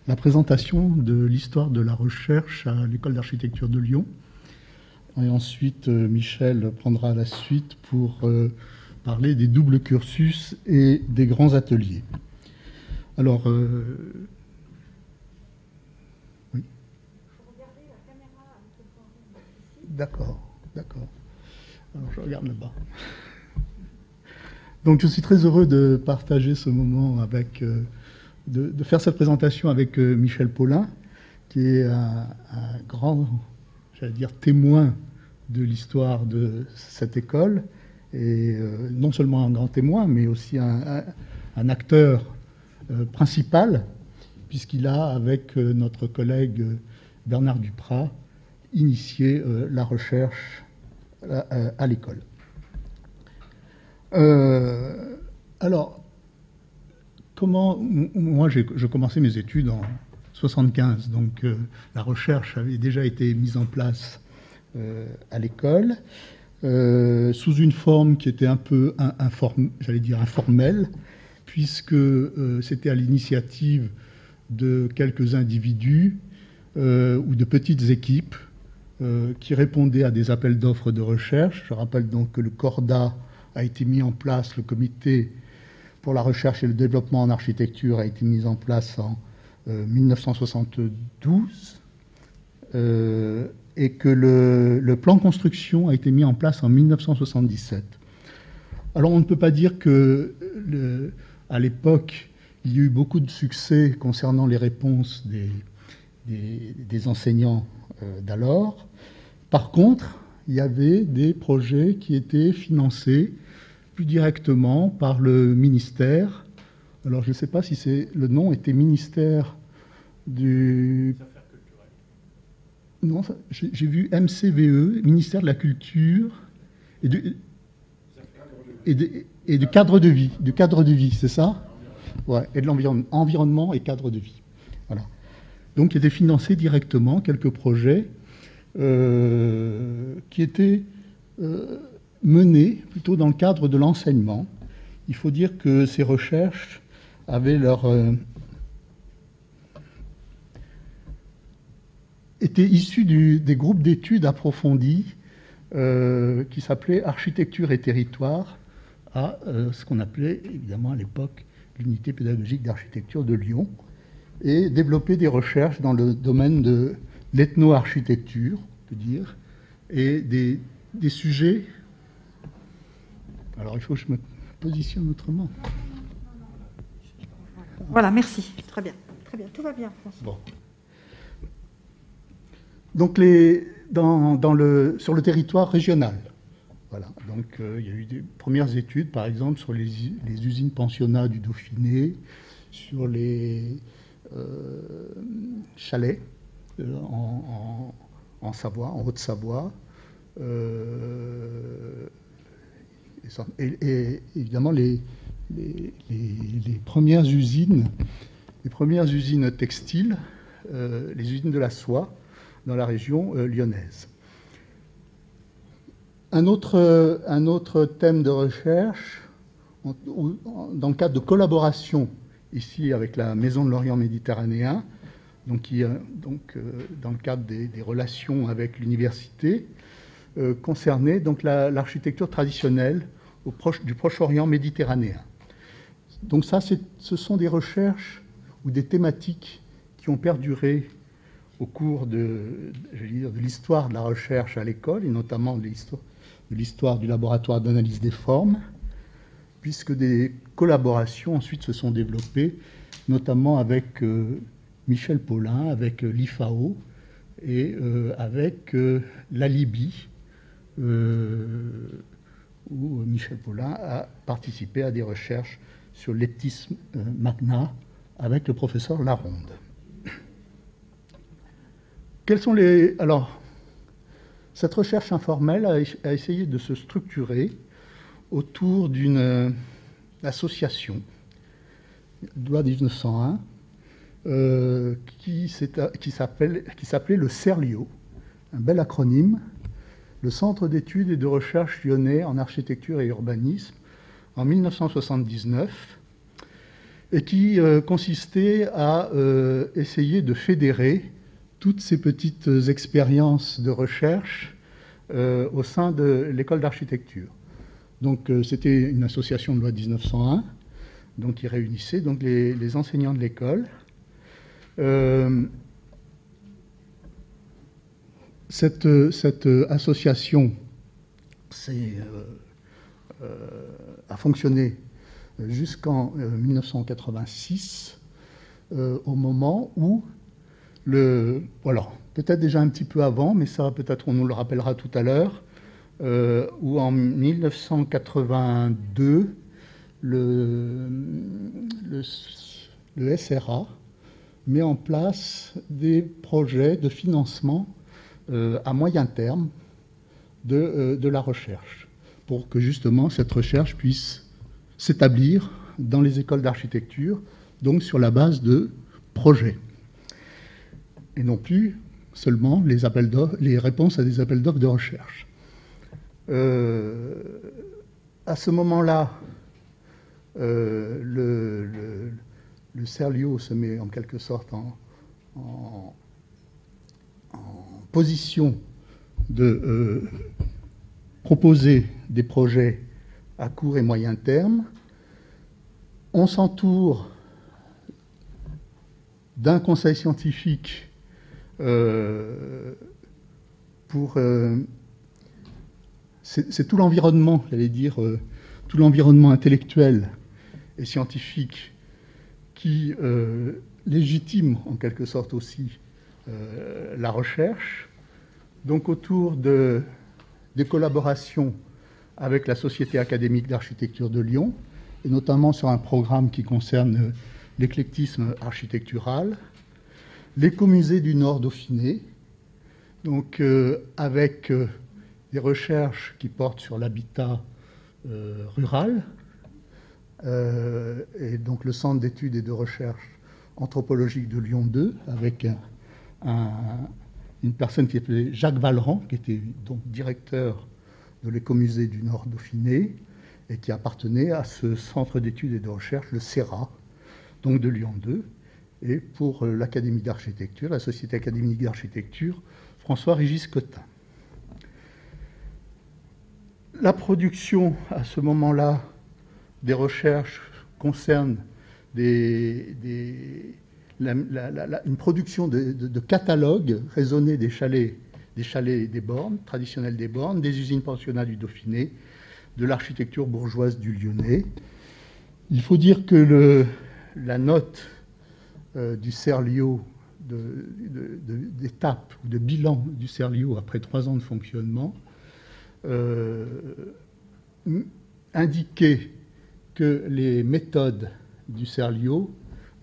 la présentation de l'histoire de la recherche à l'école d'architecture de Lyon. Et ensuite, Michel prendra la suite pour parler des doubles cursus et des grands ateliers. Alors, oui. D'accord. Alors, je regarde là-bas. Donc, je suis très heureux de partager ce moment avec, de faire cette présentation avec Michel Paulin, qui est un grand, j'allais dire, témoin de l'histoire de cette école, et non seulement un grand témoin, mais aussi un acteur principal, puisqu'il a, avec notre collègue Bernard Duprat, initié la recherche à l'école. Alors, moi, je commençais mes études en 1975, donc la recherche avait déjà été mise en place à l'école, sous une forme qui était un peu informelle, puisque c'était à l'initiative de quelques individus ou de petites équipes qui répondaient à des appels d'offres de recherche. Je rappelle donc que le CORDA a été mis en place, le comité pour la recherche et le développement en architecture a été mis en place en 1972, et que le plan construction a été mis en place en 1977. Alors on ne peut pas dire que à l'époque, il y a eu beaucoup de succès concernant les réponses des enseignants d'alors. Par contre, il y avait des projets qui étaient financés plus directement par le ministère. Alors je ne sais pas si le nom était ministère Non, j'ai vu MCVE, Ministère de la Culture et du cadre de vie. Du cadre de vie, c'est ça? Ouais, et de l'environnement et cadre de vie. Voilà. Donc, il était financé directement quelques projets qui étaient menés plutôt dans le cadre de l'enseignement. Il faut dire que ces recherches avaient étaient issues des groupes d'études approfondies qui s'appelaient Architecture et Territoire, à ce qu'on appelait évidemment à l'époque l'unité pédagogique d'architecture de Lyon, et développer des recherches dans le domaine de l'ethno-architecture, on peut dire, et des sujets. Alors il faut que je me positionne autrement. Voilà, merci. Très bien, tout va bien, François. Bon. Donc sur le territoire régional. Voilà. Donc il y a eu des premières études, par exemple, sur les usines pensionnats du Dauphiné, sur les chalets en Savoie, en Haute-Savoie, et évidemment les premières usines textiles, les usines de la soie dans la région lyonnaise. Un autre thème de recherche, dans le cadre de collaboration ici avec la Maison de l'Orient méditerranéen, dans le cadre des relations avec l'université, concernait donc l'architecture traditionnelle du Proche-Orient méditerranéen. Donc ça, ce sont des recherches ou des thématiques qui ont perduré au cours de l'histoire de la recherche à l'école, et notamment de l'histoire du laboratoire d'analyse des formes, puisque des collaborations ensuite se sont développées, notamment avec Michel Paulin, avec l'IFAO et avec la Libye, où Michel Paulin a participé à des recherches sur l'eptisme magna avec le professeur Laronde. Alors, cette recherche informelle a essayé de se structurer autour d'une association, loi 1901, qui s'appelait le CERLIO, un bel acronyme, le Centre d'études et de recherche lyonnais en architecture et urbanisme, en 1979, et qui consistait à essayer de fédérer toutes ces petites expériences de recherche au sein de l'école d'architecture. Donc c'était une association de loi 1901, donc qui réunissait donc les enseignants de l'école. Cette association a fonctionné jusqu'en 1986, au moment où peut-être déjà un petit peu avant, mais ça peut-être on nous le rappellera tout à l'heure, où en 1982, le SRA met en place des projets de financement à moyen terme de la recherche, pour que justement cette recherche puisse s'établir dans les écoles d'architecture, donc sur la base de projets, et non plus seulement les réponses à des appels d'offres de recherche. À ce moment-là, le CERLIO se met en quelque sorte en position de proposer des projets à court et moyen terme. On s'entoure d'un conseil scientifique c'est tout l'environnement, j'allais dire, tout l'environnement intellectuel et scientifique qui légitime en quelque sorte aussi la recherche. Donc autour des collaborations avec la Société académique d'architecture de Lyon, et notamment sur un programme qui concerne l'éclectisme architectural, l'écomusée du Nord Dauphiné, Donc, avec des recherches qui portent sur l'habitat rural, et donc le Centre d'études et de recherche anthropologique de Lyon 2, avec une personne qui s'appelait Jacques Vallerand, qui était donc directeur de l'écomusée du Nord Dauphiné, et qui appartenait à ce centre d'études et de recherche, le CERA, donc de Lyon 2, et pour l'Académie d'architecture, la Société académique d'architecture, François-Régis Cotin. La production, à ce moment-là, des recherches concerne une production de catalogues raisonnés des chalets et des bornes, traditionnels des bornes, des usines pensionnats du Dauphiné, de l'architecture bourgeoise du Lyonnais. Il faut dire que la note du Serlio, d'étape ou de bilan du Serlio après 3 ans de fonctionnement, indiquait que les méthodes du Serlio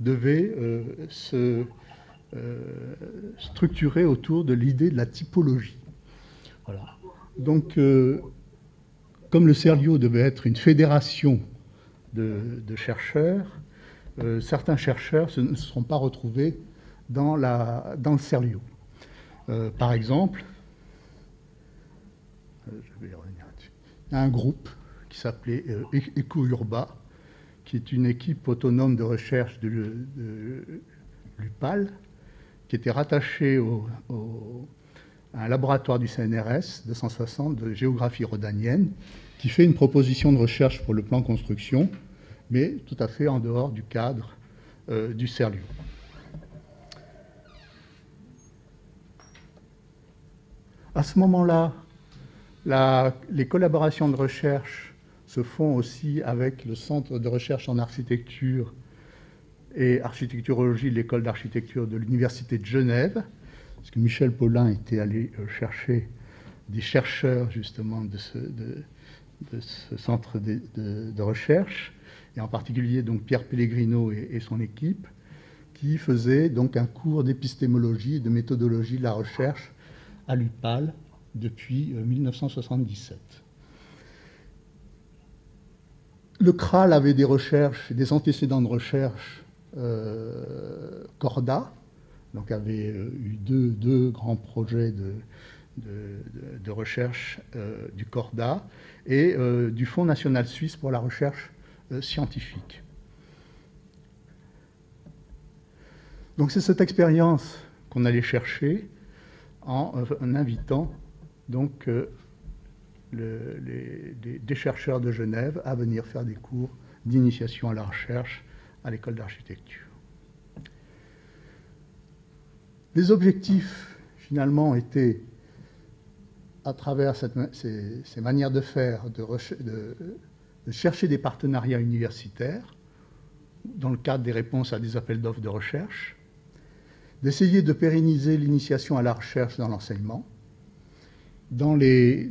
devaient se structurer autour de l'idée de la typologie. Voilà. Donc, comme le Serlio devait être une fédération de chercheurs, certains chercheurs ne se sont pas retrouvés dans le Serlio. Par exemple, je vais y revenir là-dessus, il y a un groupe qui s'appelait EcoUrba, qui est une équipe autonome de recherche de l'UPAL, qui était rattachée à un laboratoire du CNRS 260 de géographie rhodanienne, qui fait une proposition de recherche pour le plan construction, mais tout à fait en dehors du cadre du Serlio. À ce moment-là, les collaborations de recherche se font aussi avec le Centre de recherche en architecture et architecturologie de l'École d'architecture de l'Université de Genève, parce que Michel Paulin était allé chercher des chercheurs justement de ce centre de recherche, et en particulier donc Pierre Pellegrino et son équipe, qui faisaient donc un cours d'épistémologie et de méthodologie de la recherche à l'UPAL depuis 1977. Le CRAL avait des recherches, des antécédents de recherche Corda, donc avait eu deux grands projets de recherche du Corda et du Fonds national suisse pour la recherche scientifique. Donc c'est cette expérience qu'on allait chercher en invitant donc des chercheurs de Genève à venir faire des cours d'initiation à la recherche à l'école d'architecture. Les objectifs, finalement, étaient, à travers ces manières de faire, de chercher des partenariats universitaires dans le cadre des réponses à des appels d'offres de recherche, d'essayer de pérenniser l'initiation à la recherche dans l'enseignement. Dans les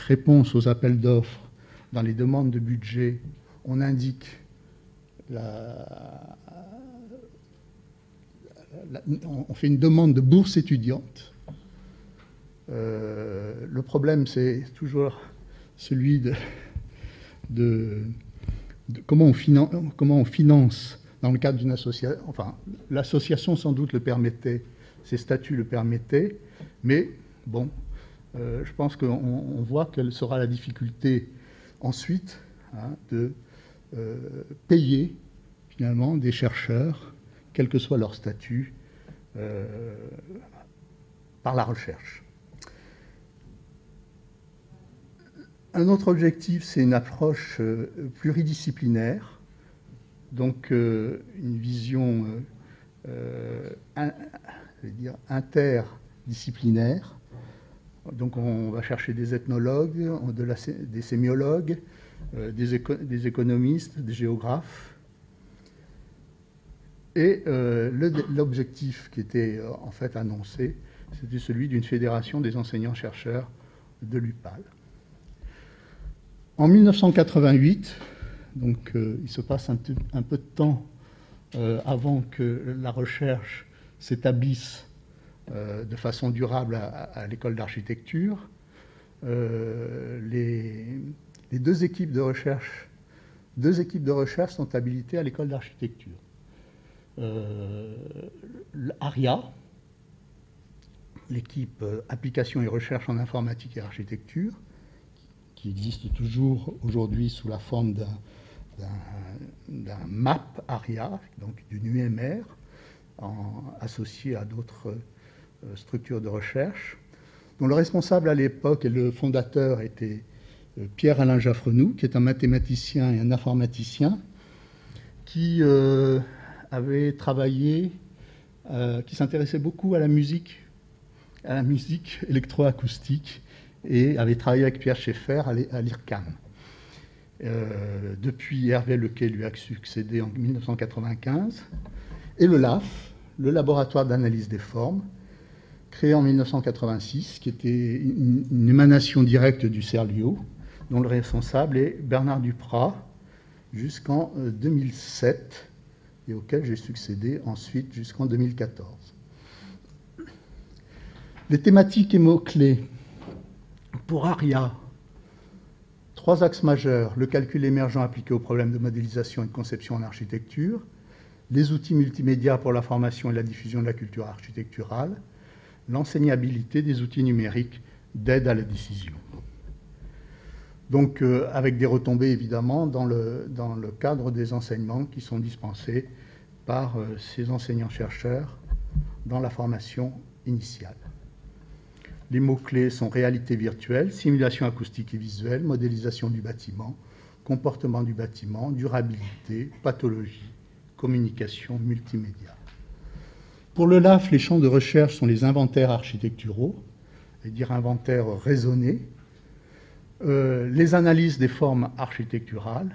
réponses aux appels d'offres, dans les demandes de budget, on indique on fait une demande de bourse étudiante. Le problème, c'est toujours celui de comment on finance dans le cadre d'une association. Enfin, l'association sans doute le permettait, ses statuts le permettaient, mais bon, je pense qu'on voit quelle sera la difficulté ensuite de payer finalement des chercheurs, quel que soit leur statut, par la recherche. Un autre objectif, c'est une approche pluridisciplinaire, donc une vision interdisciplinaire. Donc on va chercher des ethnologues, des sémiologues, des économistes, des géographes. Et l'objectif qui était en fait annoncé, c'était celui d'une fédération des enseignants-chercheurs de l'UPAL. En 1988, donc il se passe un peu de temps avant que la recherche s'établisse de façon durable à l'école d'architecture. Les deux équipes de recherche sont habilitées à l'école d'architecture. L'ARIA, l'équipe application et recherche en informatique et architecture, qui existe toujours aujourd'hui sous la forme d'un MAP ARIA, donc d'une UMR, associé à d'autres structures de recherche, dont le responsable à l'époque et le fondateur était Pierre-Alain Jaffrenou, qui est un mathématicien et un informaticien, qui avait travaillé, qui s'intéressait beaucoup à la musique électroacoustique, et avait travaillé avec Pierre Schaeffer à l'IRCAM. Depuis, Hervé Lequet lui a succédé en 1995, et le LAF, le laboratoire d'analyse des formes, créé en 1986, qui était une émanation directe du CERLIO, dont le responsable est Bernard Duprat, jusqu'en 2007, et auquel j'ai succédé ensuite jusqu'en 2014. Les thématiques et mots-clés pour ARIA, 3 axes majeurs: le calcul émergent appliqué aux problèmes de modélisation et de conception en architecture, les outils multimédia pour la formation et la diffusion de la culture architecturale, l'enseignabilité des outils numériques d'aide à la décision. Donc, avec des retombées, évidemment, dans le cadre des enseignements qui sont dispensés par ces enseignants-chercheurs dans la formation initiale. Les mots-clés sont réalité virtuelle, simulation acoustique et visuelle, modélisation du bâtiment, comportement du bâtiment, durabilité, pathologie, communication, multimédia. Pour le LAF, les champs de recherche sont les inventaires architecturaux, c'est-à-dire inventaires raisonnés, les analyses des formes architecturales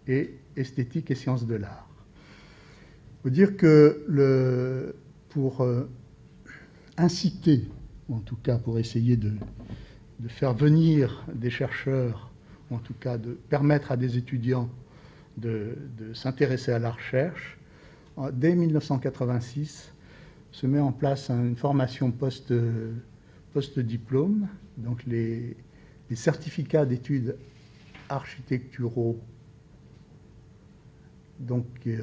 et esthétique et sciences de l'art. Il faut dire que pour inciter, ou en tout cas pour essayer de faire venir des chercheurs, ou en tout cas de permettre à des étudiants de s'intéresser à la recherche, dès 1986, se met en place une formation post-diplôme, donc les certificats d'études architecturaux, donc qui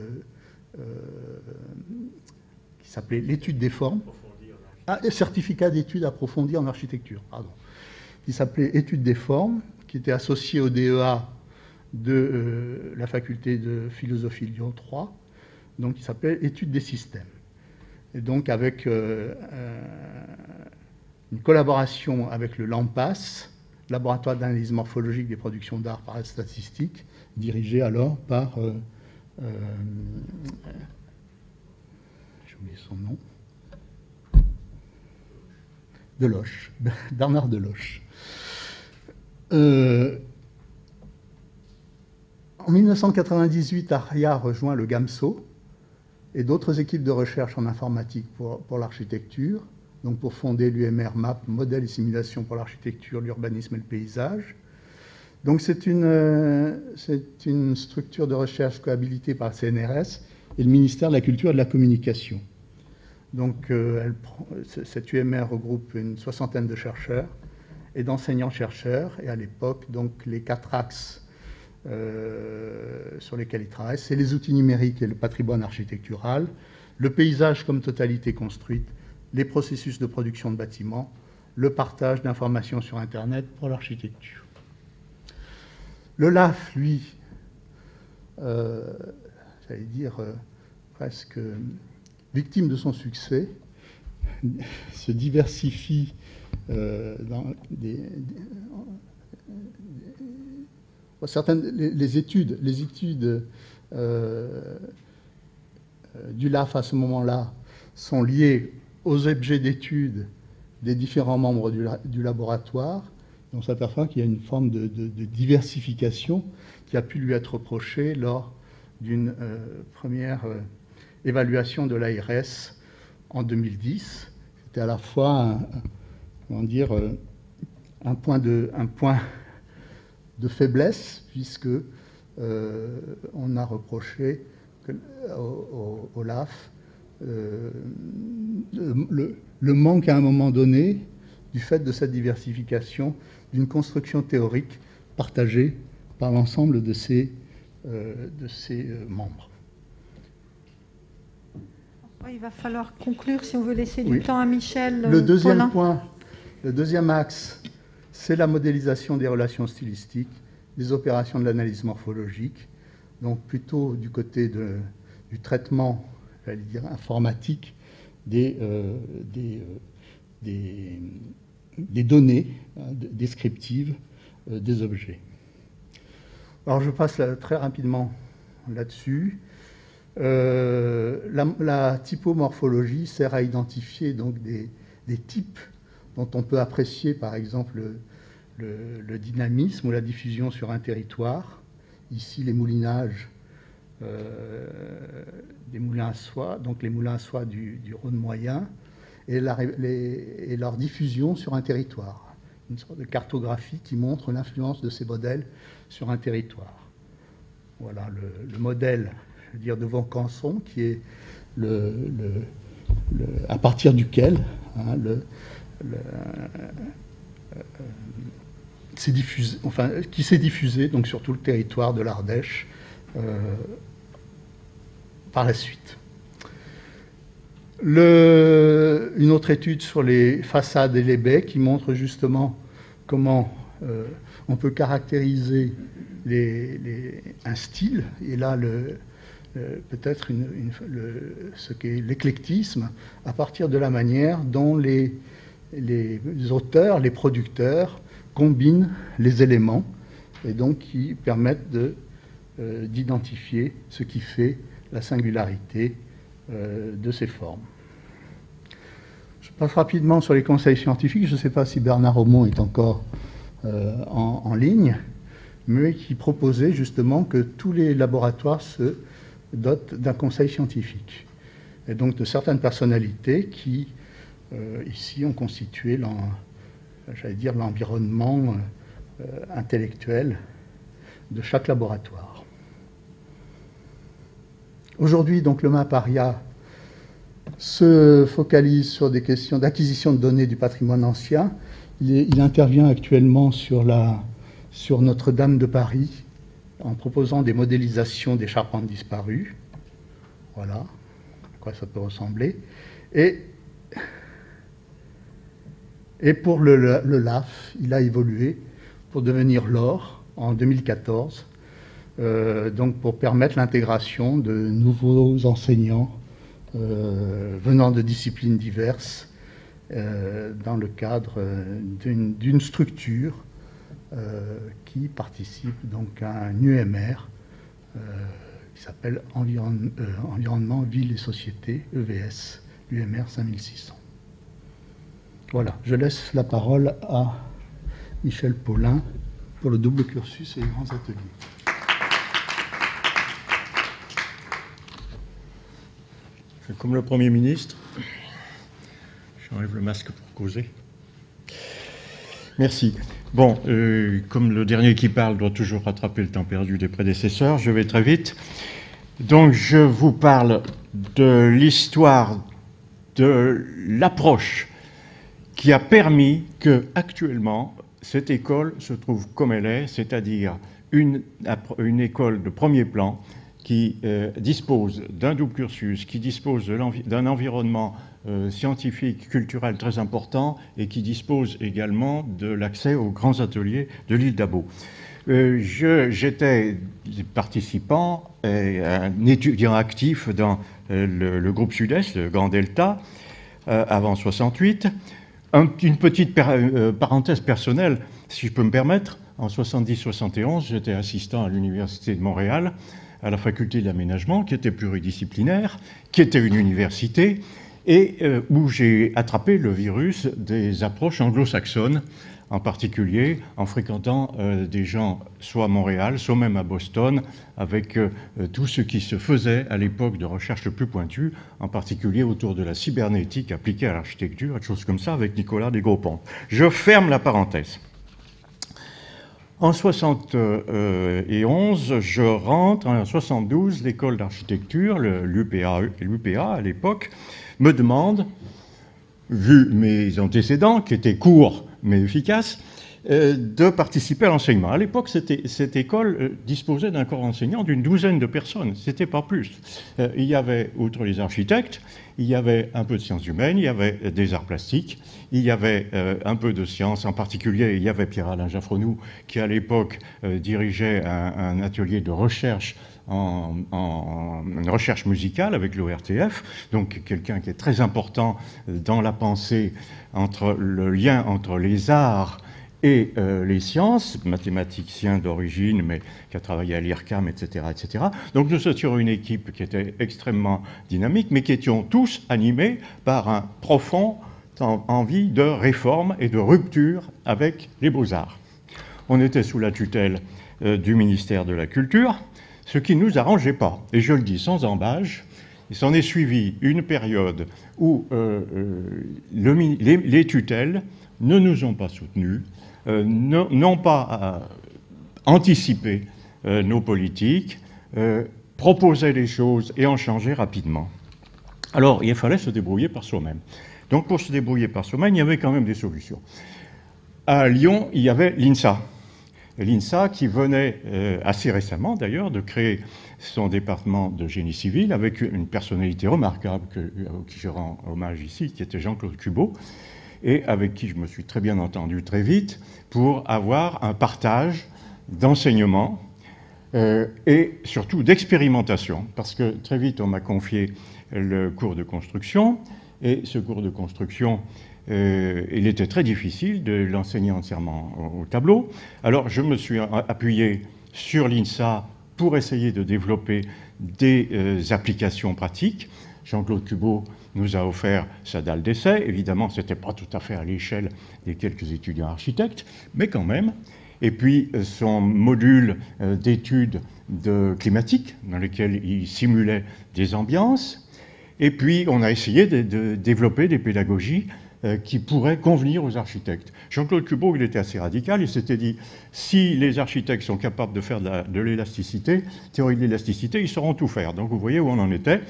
s'appelait l'étude des formes, certificat d'études approfondies en architecture, pardon, qui s'appelait étude des formes, qui était associé au DEA de la faculté de philosophie Lyon 3, donc qui s'appelait étude des systèmes. Et donc avec une collaboration avec le LAMPAS, laboratoire d'analyse morphologique des productions d'art par la statistique, dirigé alors par, j'ai oublié son nom, Deloche, Bernard Deloche. En 1998, ARIA rejoint le GAMSO et d'autres équipes de recherche en informatique pour l'architecture, donc pour fonder l'UMR MAP, modèle et simulation pour l'architecture, l'urbanisme et le paysage. Donc c'est une structure de recherche cohabilitée par le CNRS et le ministère de la Culture et de la Communication. Donc cette UMR regroupe une 60aine de chercheurs et d'enseignants-chercheurs, et à l'époque, donc les 4 axes sur lesquels ils travaillent, c'est les outils numériques et le patrimoine architectural, le paysage comme totalité construite, les processus de production de bâtiments, le partage d'informations sur Internet pour l'architecture. Le LAF, lui, j'allais dire presque victime de son succès, se diversifie dans les études du LAF à ce moment-là sont liées aux objets d'études des différents membres du laboratoire. Et on s'aperçoit qu'il y a une forme de diversification qui a pu lui être reprochée lors d'une première évaluation de l'ARS en 2010. C'était à la fois un point de faiblesse, puisque on a reproché au LAF le manque à un moment donné, du fait de cette diversification, d'une construction théorique partagée par l'ensemble de ses membres. Il va falloir conclure si on veut laisser Oui. du temps à Michel. Le deuxième Paulin. point, le deuxième axe, c'est la modélisation des relations stylistiques, des opérations de l'analyse morphologique, donc plutôt du côté du traitement, j'allais dire, informatique des données descriptives des objets. Alors je passe très rapidement là-dessus. La typomorphologie sert à identifier donc des types dont on peut apprécier par exemple le dynamisme ou la diffusion sur un territoire. Ici les moulinages des moulins à soie, donc les moulins à soie du Rhône moyen, et leur diffusion sur un territoire. Une sorte de cartographie qui montre l'influence de ces modèles sur un territoire. Voilà le modèle, je veux dire, de Vaucanson, qui est à partir duquel qui s'est diffusé donc, sur tout le territoire de l'Ardèche par la suite. Une autre étude sur les façades et les baies qui montre justement comment on peut caractériser un style, et là peut-être ce qu'est l'éclectisme, à partir de la manière dont les auteurs, les producteurs combinent les éléments, et donc qui permettent d'identifier ce qui fait la singularité de ces formes. Je passe rapidement sur les conseils scientifiques. Je ne sais pas si Bernard Aumont est encore en ligne, mais qui proposait justement que tous les laboratoires se dotent d'un conseil scientifique. Et donc de certaines personnalités qui, ici, ont constitué l'environnement intellectuel de chaque laboratoire. Aujourd'hui, donc, le MAPARIA se focalise sur des questions d'acquisition de données du patrimoine ancien. Il intervient actuellement sur Notre-Dame de Paris en proposant des modélisations des charpentes disparues. Voilà à quoi ça peut ressembler. Et pour le LAF, il a évolué pour devenir l'OR en 2014, donc pour permettre l'intégration de nouveaux enseignants venant de disciplines diverses dans le cadre d'une structure qui participe donc à un UMR qui s'appelle Environnement, Ville et Société, EVS, UMR 5600. Voilà, je laisse la parole à Michel Paulin pour le double cursus et les grands ateliers. Comme le Premier ministre, j'enlève le masque pour causer. Merci. Bon, comme le dernier qui parle doit toujours rattraper le temps perdu des prédécesseurs, je vais très vite. Donc, je vous parle de l'histoire de l'approche qui a permis que, actuellement, cette école se trouve comme elle est, c'est-à-dire une école de premier plan qui dispose d'un double cursus, qui dispose d'un environnement scientifique, culturel très important et qui dispose également de l'accès aux grands ateliers de l'île d'Abo. J'étais participant et un étudiant actif dans le groupe Sud-Est, le Grand Delta, avant 68. Une petite parenthèse personnelle, si je peux me permettre. En 70-71, j'étais assistant à l'Université de Montréal, à la faculté d'aménagement, qui était pluridisciplinaire, qui était une université, et où j'ai attrapé le virus des approches anglo-saxonnes, en particulier en fréquentant des gens soit à Montréal, soit même à Boston, avec tout ce qui se faisait à l'époque de recherche le plus pointue, en particulier autour de la cybernétique appliquée à l'architecture, et des choses comme ça, avec Nicolas Desgros-Pontes. Je ferme la parenthèse. En 71, je rentre. En 72, l'école d'architecture, l'UPA à l'époque, me demande vu mes antécédents, qui étaient courts mais efficaces, de participer à l'enseignement. À l'époque, cette école disposait d'un corps enseignant d'une douzaine de personnes, c'était pas plus. Il y avait, outre les architectes, il y avait un peu de sciences humaines, il y avait des arts plastiques, il y avait un peu de sciences, en particulier, il y avait Pierre-Alain Jaffronou, qui à l'époque dirigeait un atelier de recherche en recherche musicale avec l'ORTF, donc quelqu'un qui est très important dans la pensée entre le lien entre les arts et les sciences, mathématicien d'origine, mais qui a travaillé à l'IRCAM, etc., etc. Donc nous étions une équipe qui était extrêmement dynamique, mais qui étions tous animés par un profond envie de réforme et de rupture avec les beaux-arts. On était sous la tutelle du ministère de la Culture, ce qui ne nous arrangeait pas. Et je le dis sans embâche, il s'en est suivi une période où les tutelles ne nous ont pas soutenus, n'ont pas anticipé nos politiques, proposaient des choses et en changeaient rapidement. Alors, il fallait se débrouiller par soi-même. Donc, pour se débrouiller par soi-même, il y avait quand même des solutions. À Lyon, il y avait l'INSA. L'INSA qui venait assez récemment, d'ailleurs, de créer son département de génie civil avec une personnalité remarquable à qui je rends hommage ici, qui était Jean-Claude Cubaud, et avec qui je me suis très bien entendu très vite pour avoir un partage d'enseignement et surtout d'expérimentation, parce que très vite on m'a confié le cours de construction, et ce cours de construction, il était très difficile de l'enseigner entièrement au tableau. Alors je me suis appuyé sur l'INSA pour essayer de développer des applications pratiques. Jean-Claude Cubaud nous a offert sa dalle d'essai. Évidemment, ce n'était pas tout à fait à l'échelle des quelques étudiants architectes, mais quand même. Et puis, son module d'études climatiques, dans lequel il simulait des ambiances. Et puis, on a essayé de développer des pédagogies qui pourraient convenir aux architectes. Jean-Claude Cubaud, il était assez radical. Il s'était dit, si les architectes sont capables de faire de l'élasticité, théorie de l'élasticité, ils sauront tout faire. Donc, vous voyez où on en était.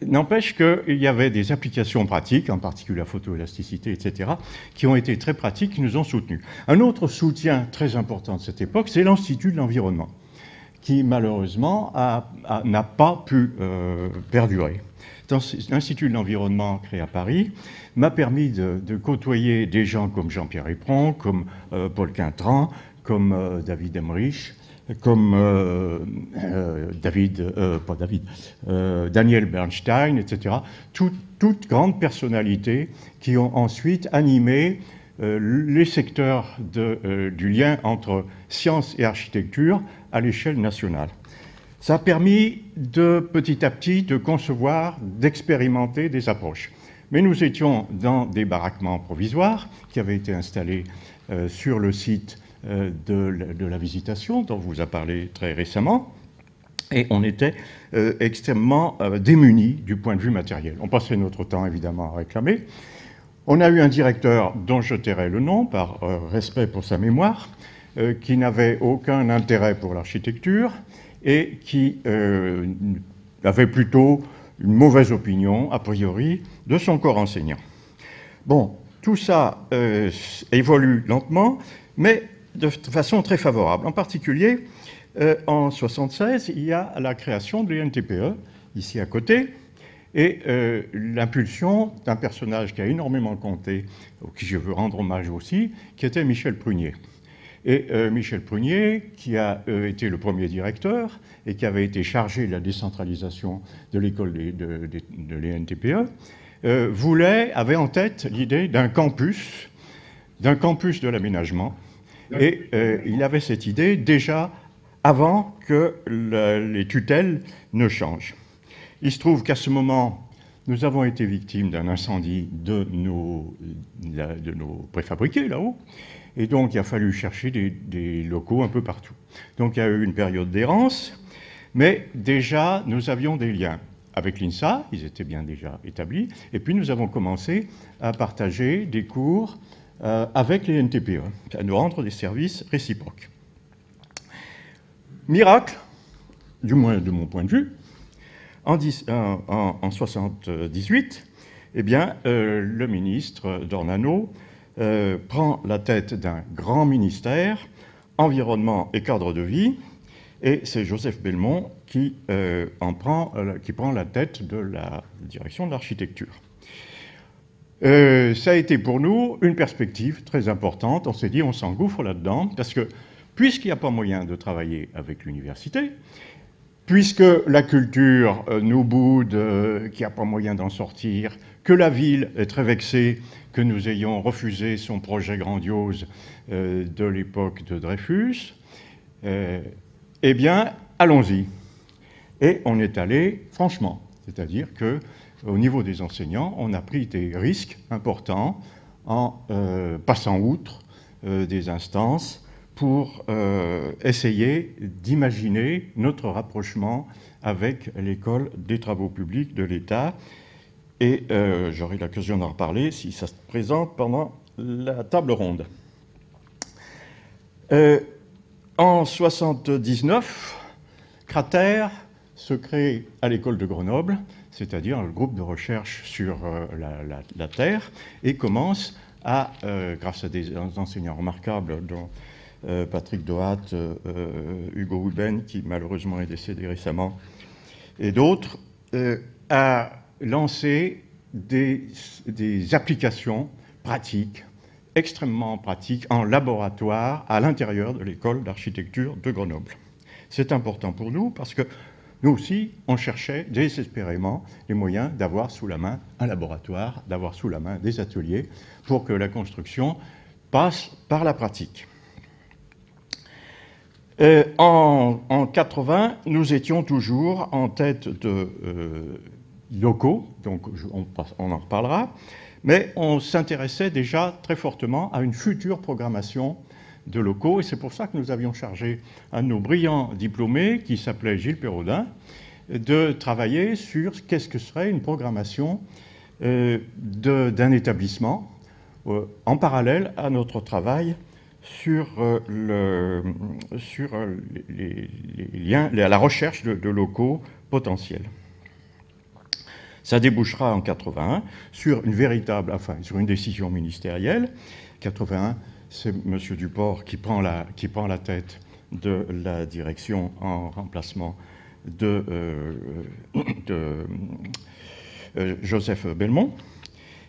N'empêche qu'il y avait des applications pratiques, en particulier la photoélasticité, etc., qui ont été très pratiques, qui nous ont soutenus. Un autre soutien très important de cette époque, c'est l'Institut de l'environnement, qui malheureusement n'a pas pu perdurer. L'Institut de l'environnement créé à Paris m'a permis de côtoyer des gens comme Jean-Pierre Épron, comme Paul Quintran, comme David Emmerich, comme Daniel Bernstein, etc. Toutes grandes personnalités qui ont ensuite animé les secteurs du lien entre science et architecture à l'échelle nationale. Ça a permis petit à petit de concevoir, d'expérimenter des approches. Mais nous étions dans des baraquements provisoires qui avaient été installés sur le site de la Visitation, dont vous a parlé très récemment, et on était extrêmement démunis du point de vue matériel. On passait notre temps, évidemment, à réclamer. On a eu un directeur dont je tairai le nom, par respect pour sa mémoire, qui n'avait aucun intérêt pour l'architecture et qui avait plutôt une mauvaise opinion, a priori, de son corps enseignant. Bon, tout ça évolue lentement, mais de façon très favorable. En particulier, en 1976, il y a la création de l'INTPE, ici à côté, et l'impulsion d'un personnage qui a énormément compté, auquel je veux rendre hommage aussi, qui était Michel Prunier. Et Michel Prunier, qui a été le premier directeur et qui avait été chargé de la décentralisation de l'école de l'INTPE, avait en tête l'idée d'un campus de l'aménagement. Et il avait cette idée déjà avant que les tutelles ne changent. Il se trouve qu'à ce moment, nous avons été victimes d'un incendie de nos préfabriqués là-haut. Et donc, il a fallu chercher des locaux un peu partout. Donc, il y a eu une période d'errance, mais déjà, nous avions des liens avec l'INSA, ils étaient bien déjà établis, et puis nous avons commencé à partager des cours avec les NTPE, à nous rendre des services réciproques. Miracle, du moins de mon point de vue, en 1978, eh bien, le ministre Dornano prend la tête d'un grand ministère, environnement et cadre de vie, et c'est Joseph Belmont qui prend la tête de la direction de l'architecture. Ça a été pour nous une perspective très importante. On s'est dit, on s'engouffre là-dedans, parce que puisqu'il n'y a pas moyen de travailler avec l'université, puisque la culture nous boude, qu'il n'y a pas moyen d'en sortir, que la ville est très vexée que nous ayons refusé son projet grandiose de l'époque de Dreyfus, eh bien, allons-y. Et on est allé franchement, c'est-à-dire qu'au niveau des enseignants, on a pris des risques importants en passant outre des instances pour essayer d'imaginer notre rapprochement avec l'école des travaux publics de l'État. Et j'aurai l'occasion d'en reparler si ça se présente pendant la table ronde. En 1979, Cratère se crée à l'école de Grenoble, c'est-à-dire le groupe de recherche sur la Terre, et commence à, grâce à des enseignants remarquables, dont Patrick Dohat, Hugo Huben, qui malheureusement est décédé récemment, et d'autres, à lancer des applications pratiques, extrêmement pratiques, en laboratoire à l'intérieur de l'école d'architecture de Grenoble. C'est important pour nous parce que nous aussi, on cherchait désespérément les moyens d'avoir sous la main un laboratoire, d'avoir sous la main des ateliers pour que la construction passe par la pratique. En 80, nous étions toujours en tête de locaux, donc on en reparlera, mais on s'intéressait déjà très fortement à une future programmation de locaux, et c'est pour ça que nous avions chargé un de nos brillants diplômés, qui s'appelait Gilles Perraudin, de travailler sur qu'est-ce que serait une programmation d'un établissement en parallèle à notre travail sur les liens, la recherche de locaux potentiels. Ça débouchera en 81 sur sur une décision ministérielle. 81, c'est M. Duport qui prend la tête de la direction en remplacement de Joseph Belmont,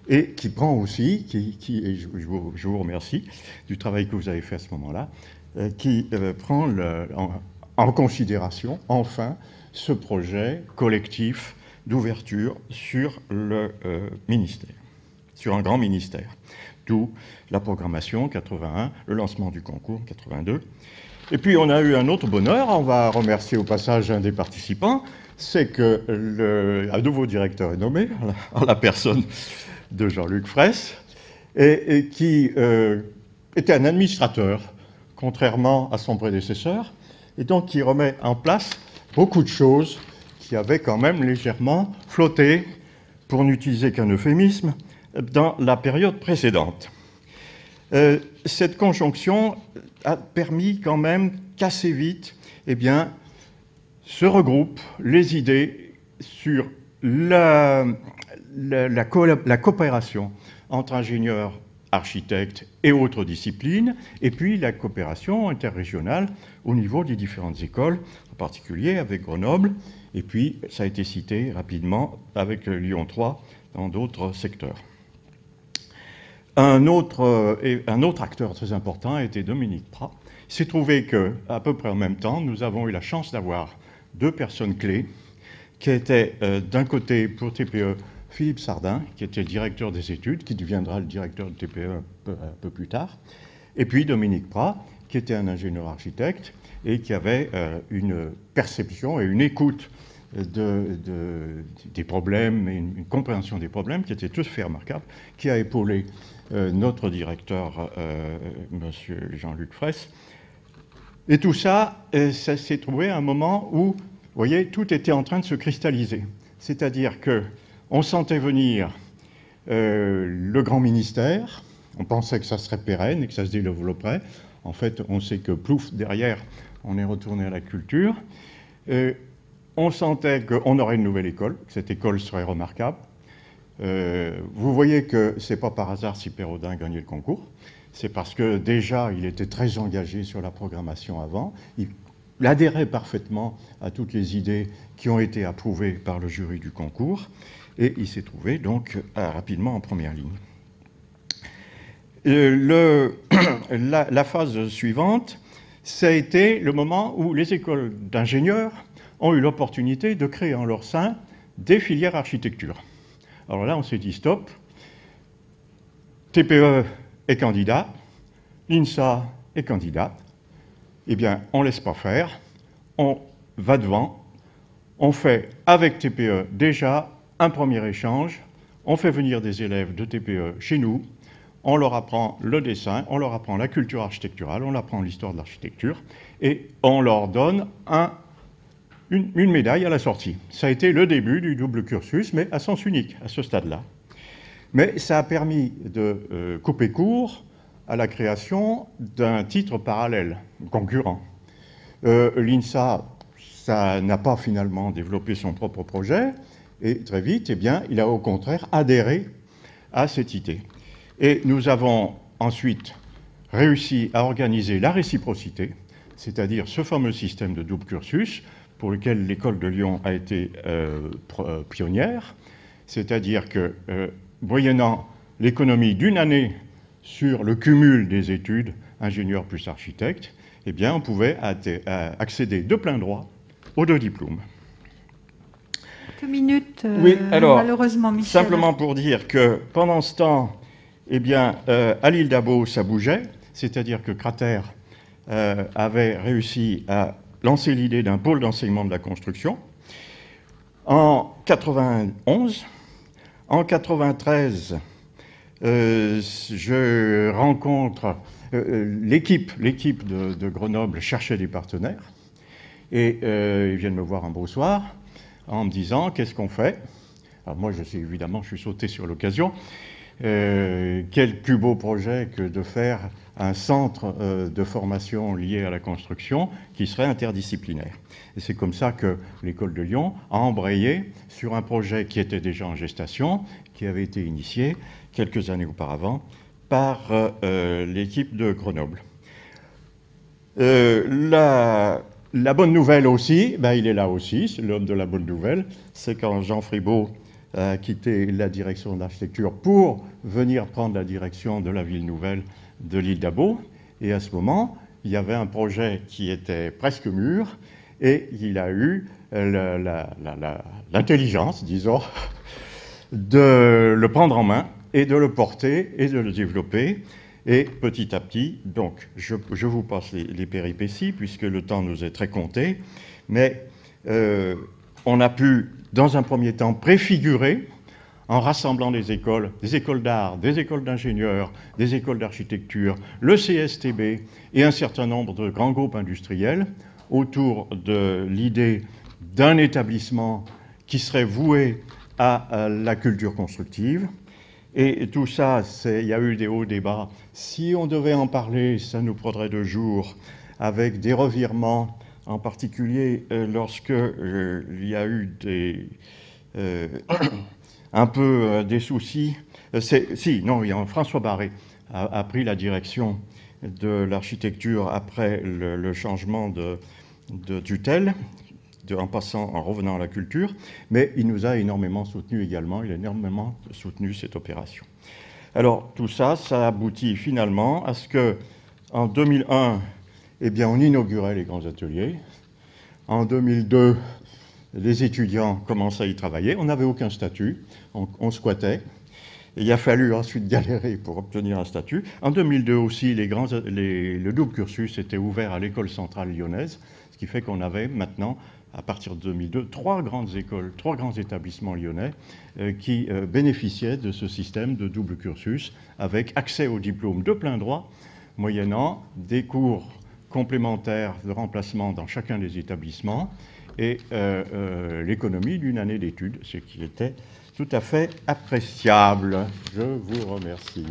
et qui prend aussi, et je vous remercie du travail que vous avez fait à ce moment-là, qui prend en considération, enfin, ce projet collectif d'ouverture sur le ministère, sur un grand ministère. D'où la programmation 81, le lancement du concours 82. Et puis on a eu un autre bonheur, on va remercier au passage un des participants, c'est que un nouveau directeur est nommé, en la personne de Jean-Luc Fraisse, et qui était un administrateur, contrairement à son prédécesseur, et donc qui remet en place beaucoup de choses qui avaient quand même légèrement flotté, pour n'utiliser qu'un euphémisme, dans la période précédente. Cette conjonction a permis quand même qu'assez vite, eh bien, se regroupent les idées sur la coopération entre ingénieurs, architectes et autres disciplines, et puis la coopération interrégionale au niveau des différentes écoles, en particulier avec Grenoble, et puis ça a été cité rapidement avec Lyon 3 dans d'autres secteurs. Un autre acteur très important a été Dominique Prat. Il s'est trouvé qu'à peu près en même temps, nous avons eu la chance d'avoir deux personnes clés qui étaient d'un côté pour TPE Philippe Sardin, qui était le directeur des études, qui deviendra le directeur de TPE un peu plus tard, et puis Dominique Prat, qui était un ingénieur architecte et qui avait une perception et une écoute des problèmes et une compréhension des problèmes qui était tout à fait remarquable, qui a épaulé notre directeur, M. Jean-Luc Fraisse. Et tout ça, ça s'est trouvé à un moment où, vous voyez, tout était en train de se cristalliser. C'est-à-dire qu'on sentait venir le grand ministère, on pensait que ça serait pérenne et que ça se développerait. En fait, on sait que plouf, derrière, on est retourné à la culture. On sentait qu'on aurait une nouvelle école, que cette école serait remarquable. Vous voyez que ce n'est pas par hasard si Perraudin a gagné le concours. C'est parce que déjà, il était très engagé sur la programmation avant. Il adhérait parfaitement à toutes les idées qui ont été approuvées par le jury du concours. Et il s'est trouvé donc rapidement en première ligne. La phase suivante, ça a été le moment où les écoles d'ingénieurs ont eu l'opportunité de créer en leur sein des filières architecture. Alors là, on s'est dit stop, TPE est candidat, l'INSA est candidate, eh bien, on ne laisse pas faire, on va devant, on fait avec TPE déjà un premier échange, on fait venir des élèves de TPE chez nous, on leur apprend le dessin, on leur apprend la culture architecturale, on leur apprend l'histoire de l'architecture, et on leur donne une médaille à la sortie. Ça a été le début du double cursus, mais à sens unique, à ce stade-là. Mais ça a permis de couper court à la création d'un titre parallèle, concurrent. L'INSA, ça n'a pas finalement développé son propre projet, et très vite, eh bien, il a au contraire adhéré à cette idée. Et nous avons ensuite réussi à organiser la réciprocité, c'est-à-dire ce fameux système de double cursus, pour lequel l'école de Lyon a été pionnière, c'est-à-dire que, moyennant l'économie d'une année sur le cumul des études, ingénieur plus architecte, eh bien, on pouvait accéder de plein droit aux 2 diplômes. Quelques minutes, oui, alors, malheureusement, Michel. Simplement pour dire que pendant ce temps, eh bien, à l'île d'Abo, ça bougeait, c'est-à-dire que Cratère avait réussi à lancer l'idée d'un pôle d'enseignement de la construction. En 91, en 93, je rencontre l'équipe de Grenoble cherchait des partenaires et ils viennent me voir un beau soir en me disant qu'est-ce qu'on fait. Alors moi, je suis sauté sur l'occasion. Quel plus beau projet que de faire un centre de formation lié à la construction qui serait interdisciplinaire. Et c'est comme ça que l'école de Lyon a embrayé sur un projet qui était déjà en gestation, qui avait été initié quelques années auparavant par l'équipe de Grenoble. La bonne nouvelle aussi, ben il est là aussi, c'est l'homme de la bonne nouvelle, c'est quand Jean Fribault a quitté la direction de l'architecture pour venir prendre la direction de la ville nouvelle de l'île d'Abo. Et à ce moment, il y avait un projet qui était presque mûr et il a eu l'intelligence, disons, de le prendre en main et de le porter et de le développer. Et petit à petit, donc, je vous passe les péripéties puisque le temps nous est très compté, mais on a pu, dans un premier temps, préfigurer en rassemblant des écoles d'art, des écoles d'ingénieurs, des écoles d'architecture, le CSTB et un certain nombre de grands groupes industriels autour de l'idée d'un établissement qui serait voué à la culture constructive. Et tout ça, il y a eu des hauts débats. Si on devait en parler, ça nous prendrait 2 jours, avec des revirements, en particulier lorsque il y a eu un peu des soucis. François Barré a pris la direction de l'architecture après le changement de tutelle, en revenant à la culture, mais il nous a énormément soutenus également, il a énormément soutenu cette opération. Alors tout ça, ça aboutit finalement à ce qu'en 2001, eh bien, on inaugurait les grands ateliers. En 2002, les étudiants commencent à y travailler. On n'avait aucun statut, on squattait. Et il a fallu ensuite galérer pour obtenir un statut. En 2002 aussi, le double cursus était ouvert à l'école centrale lyonnaise, ce qui fait qu'on avait maintenant, à partir de 2002, 3 grandes écoles, 3 grands établissements lyonnais qui bénéficiaient de ce système de double cursus avec accès au diplôme de plein droit, moyennant des cours complémentaires de remplacement dans chacun des établissements et l'économie d'une année d'études, ce qui était tout à fait appréciable. Je vous remercie.